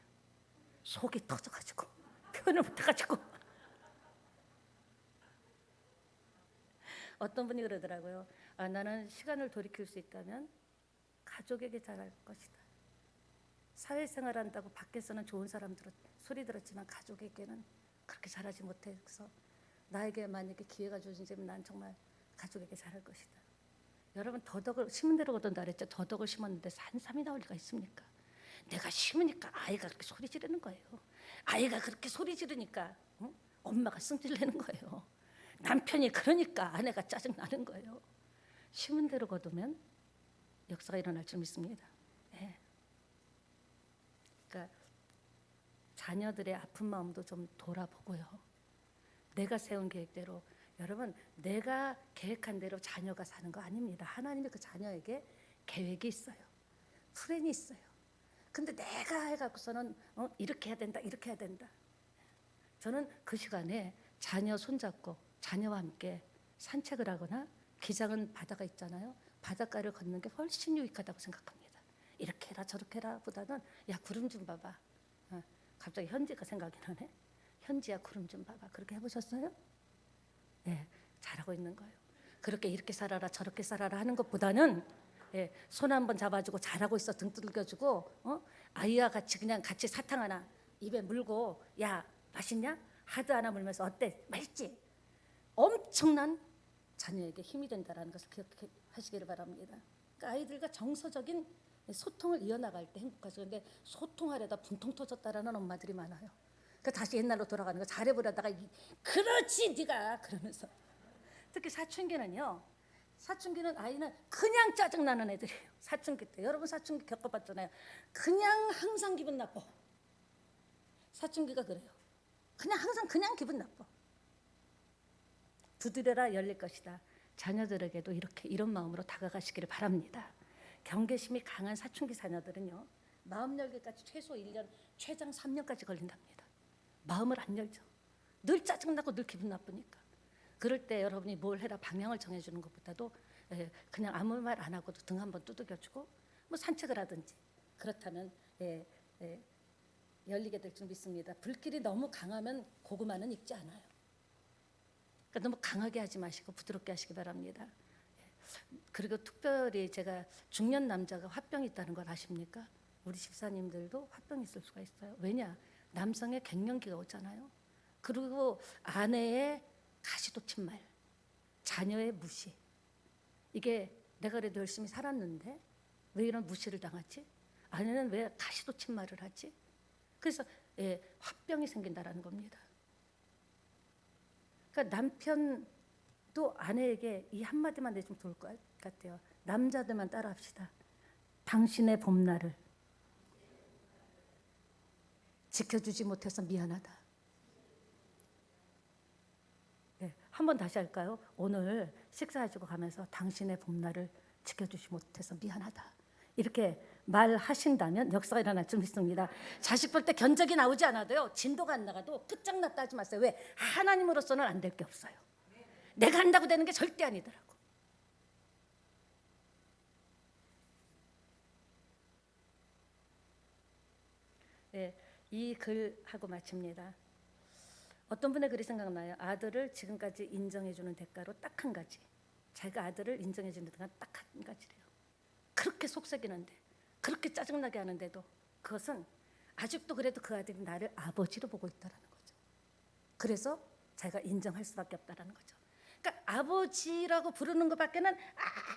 속이 터져가지고 표현을 못해가지고. 어떤 분이 그러더라고요. 나는 시간을 돌이킬 수 있다면 가족에게 잘할 것이다. 사회생활한다고 밖에서는 좋은 사람 소리 들었지만 가족에게는 그렇게 잘하지 못해서 나에게 만약에 기회가 주어진다면 난 정말 가족에게 잘할 것이다. 여러분, 더덕을 심은 대로 거둔다 그랬죠. 더덕을 심었는데 산삼이 나올 리가 있습니까? 내가 심으니까 아이가 그렇게 소리 지르는 거예요. 아이가 그렇게 소리 지르니까 엄마가 승질내는 거예요. 남편이 그러니까 아내가 짜증나는 거예요. 심은 대로 거두면 역사가 일어날 줄 믿습니다. 네. 그러니까 자녀들의 아픈 마음도 좀 돌아보고요. 내가 세운 계획대로, 여러분, 내가 계획한 대로 자녀가 사는 거 아닙니다. 하나님이 그 자녀에게 계획이 있어요. 플랜이 있어요. 근데 내가 해갖고서는 이렇게 해야 된다, 이렇게 해야 된다. 저는 그 시간에 자녀 손잡고 자녀와 함께 산책을 하거나, 기장은 바다가 있잖아요. 바닷가를 걷는 게 훨씬 유익하다고 생각합니다. 이렇게 해라 저렇게 해라 보다는 야, 구름 좀 봐봐. 갑자기 현지가 생각이 나네. 현지야, 구름 좀 봐봐. 그렇게 해보셨어요? 네, 잘하고 있는 거예요. 그렇게 이렇게 살아라 저렇게 살아라 하는 것보다는 손 한번 잡아주고 잘하고 있어 등 두들겨주고, 아이와 같이 그냥 같이 사탕 하나 입에 물고, 야 맛있냐? 하드 하나 물면서 어때? 맛있지? 엄청난 자녀에게 힘이 된다는 것을 기억하시기를 바랍니다. 그러니까 아이들과 정서적인 소통을 이어나갈 때 행복하죠. 근데 소통하려다 분통 터졌다라는 엄마들이 많아요. 그 다시 옛날로 돌아가는 거 잘해보려다가 그렇지 네가 그러면서. 특히 사춘기는요, 사춘기는 아이는 그냥 짜증나는 애들이에요. 사춘기 때 여러분 사춘기 겪어봤잖아요. 그냥 항상 기분 나빠. 사춘기가 그래요. 그냥 항상 그냥 기분 나빠. 두드려라 열릴 것이다. 자녀들에게도 이런 마음으로 다가가시기를 바랍니다. 경계심이 강한 사춘기 자녀들은요, 마음 열기까지 최소 1년, 최장 3년까지 걸린답니다. 마음을 안 열죠. 늘 짜증나고 늘 기분 나쁘니까. 그럴 때 여러분이 뭘 해라 방향을 정해주는 것보다도 그냥 아무 말 안 하고도 등 한번 두들겨주고 뭐 산책을 하든지, 그렇다면 열리게 될 줄 믿습니다. 불길이 너무 강하면 고구마는 익지 않아요. 그러니까 그러니까 너무 강하게 하지 마시고 부드럽게 하시기 바랍니다. 그리고 특별히 제가 중년 남자가 화병이 있다는 걸 아십니까? 우리 집사님들도 화병이 있을 수가 있어요. 왜냐? 남성의 갱년기가 오잖아요. 그리고 아내의 가시돋친 말, 자녀의 무시. 이게 내가 그래도 열심히 살았는데 왜 이런 무시를 당하지? 아내는 왜 가시돋친 말을 하지? 그래서 화병이 생긴다라는 겁니다. 그러니까 남편도 아내에게 이 한마디만 내주면 좋을 것 같아요. 남자들만 따라합시다. 당신의 봄날을 지켜주지 못해서 미안하다. 한번 다시 할까요? 오늘 식사하시고 가면서 당신의 봄날을 지켜주지 못해서 미안하다. 이렇게 말하신다면 역사가 일어날 줄 믿습니다. 자식 볼 때 견적이 나오지 않아도요. 진도가 안 나가도 끝장났다 하지 마세요. 왜? 하나님으로서는 안 될 게 없어요. 내가 한다고 되는 게 절대 아니더라고. 이 글하고 마칩니다. 어떤 분의 글이 생각나요. 아들을 지금까지 인정해주는 대가로 딱 한 가지. 자기가 아들을 인정해주는 대가가 딱 한 가지래요. 그렇게 속삭이는데, 그렇게 짜증나게 하는데도 그것은 아직도 그래도 그 아들이 나를 아버지로 보고 있다는 거죠. 그래서 자기가 인정할 수밖에 없다는 거죠. 그러니까 아버지라고 부르는 것밖에는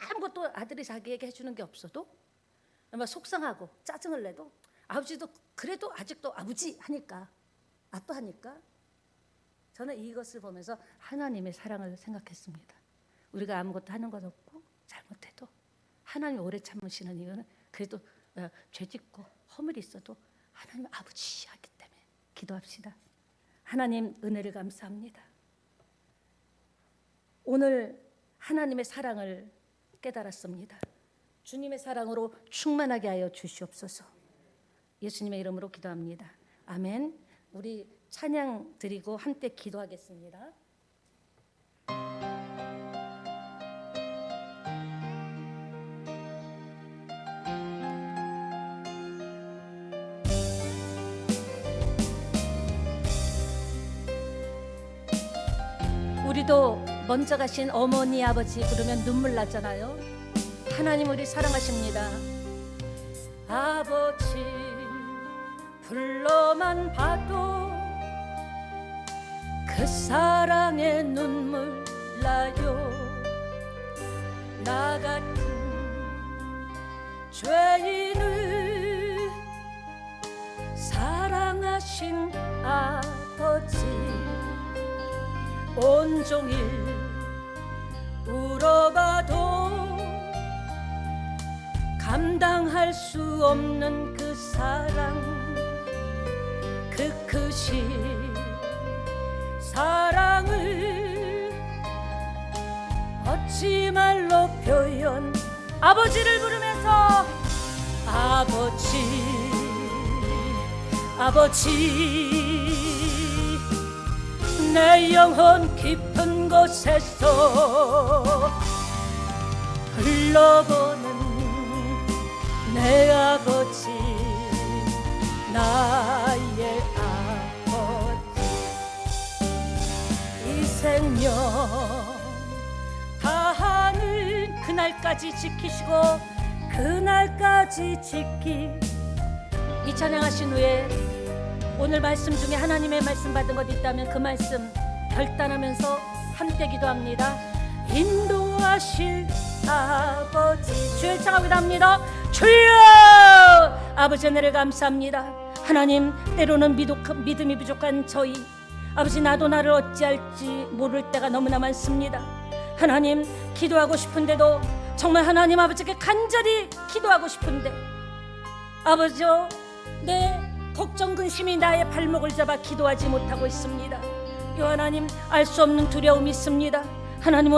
아무것도 아들이 자기에게 해주는 게 없어도 아마 속상하고 짜증을 내도 아버지도 그래도 아직도 아버지 하니까 아빠 하니까 저는 이것을 보면서 하나님의 사랑을 생각했습니다. 우리가 아무것도 하는 것 없고 잘못해도 하나님이 오래 참으시는 이유는 그래도 죄짓고 허물이 있어도 하나님 아버지 하기 때문에 기도합시다. 하나님 은혜를 감사합니다. 오늘 하나님의 사랑을 깨달았습니다. 주님의 사랑으로 충만하게 하여 주시옵소서. 예수님의 이름으로 기도합니다. 아멘. 우리 찬양 드리고 함께 기도하겠습니다. 우리도 먼저 가신 어머니 아버지 부르면 눈물 나잖아요. 하나님 우리 사랑하십니다. 아버지 불러만 봐도 그 사랑에 눈물 나요. 나 같은 죄인을 사랑하신 아버지 온종일 울어봐도 감당할 수 없는 그 사랑, 그 크신 사랑을 어찌 말로 표현. 아버지를 부르면서 아버지 아버지 내 영혼 깊은 곳에서 불러보는 내 아버지, 나의 아버지. 이 생명 다하는 그날까지 지키시고 그날까지 이 찬양하신 후에 오늘 말씀 중에 하나님의 말씀 받은 것 있다면 그 말씀 결단하면서 함께 기도합니다. 인도하실 아버지. 주의 청하고 기도합니다. 주여 아버지 은혜를 감사합니다. 하나님 때로는 믿음이 부족한 저희 아버지, 나도 나를 어찌할지 모를 때가 너무나 많습니다. 하나님 기도하고 싶은데도 정말 하나님 아버지께 간절히 기도하고 싶은데 아버지요 내 걱정 근심이 나의 발목을 잡아 기도하지 못하고 있습니다. 요 하나님 알 수 없는 두려움이 있습니다. 하나님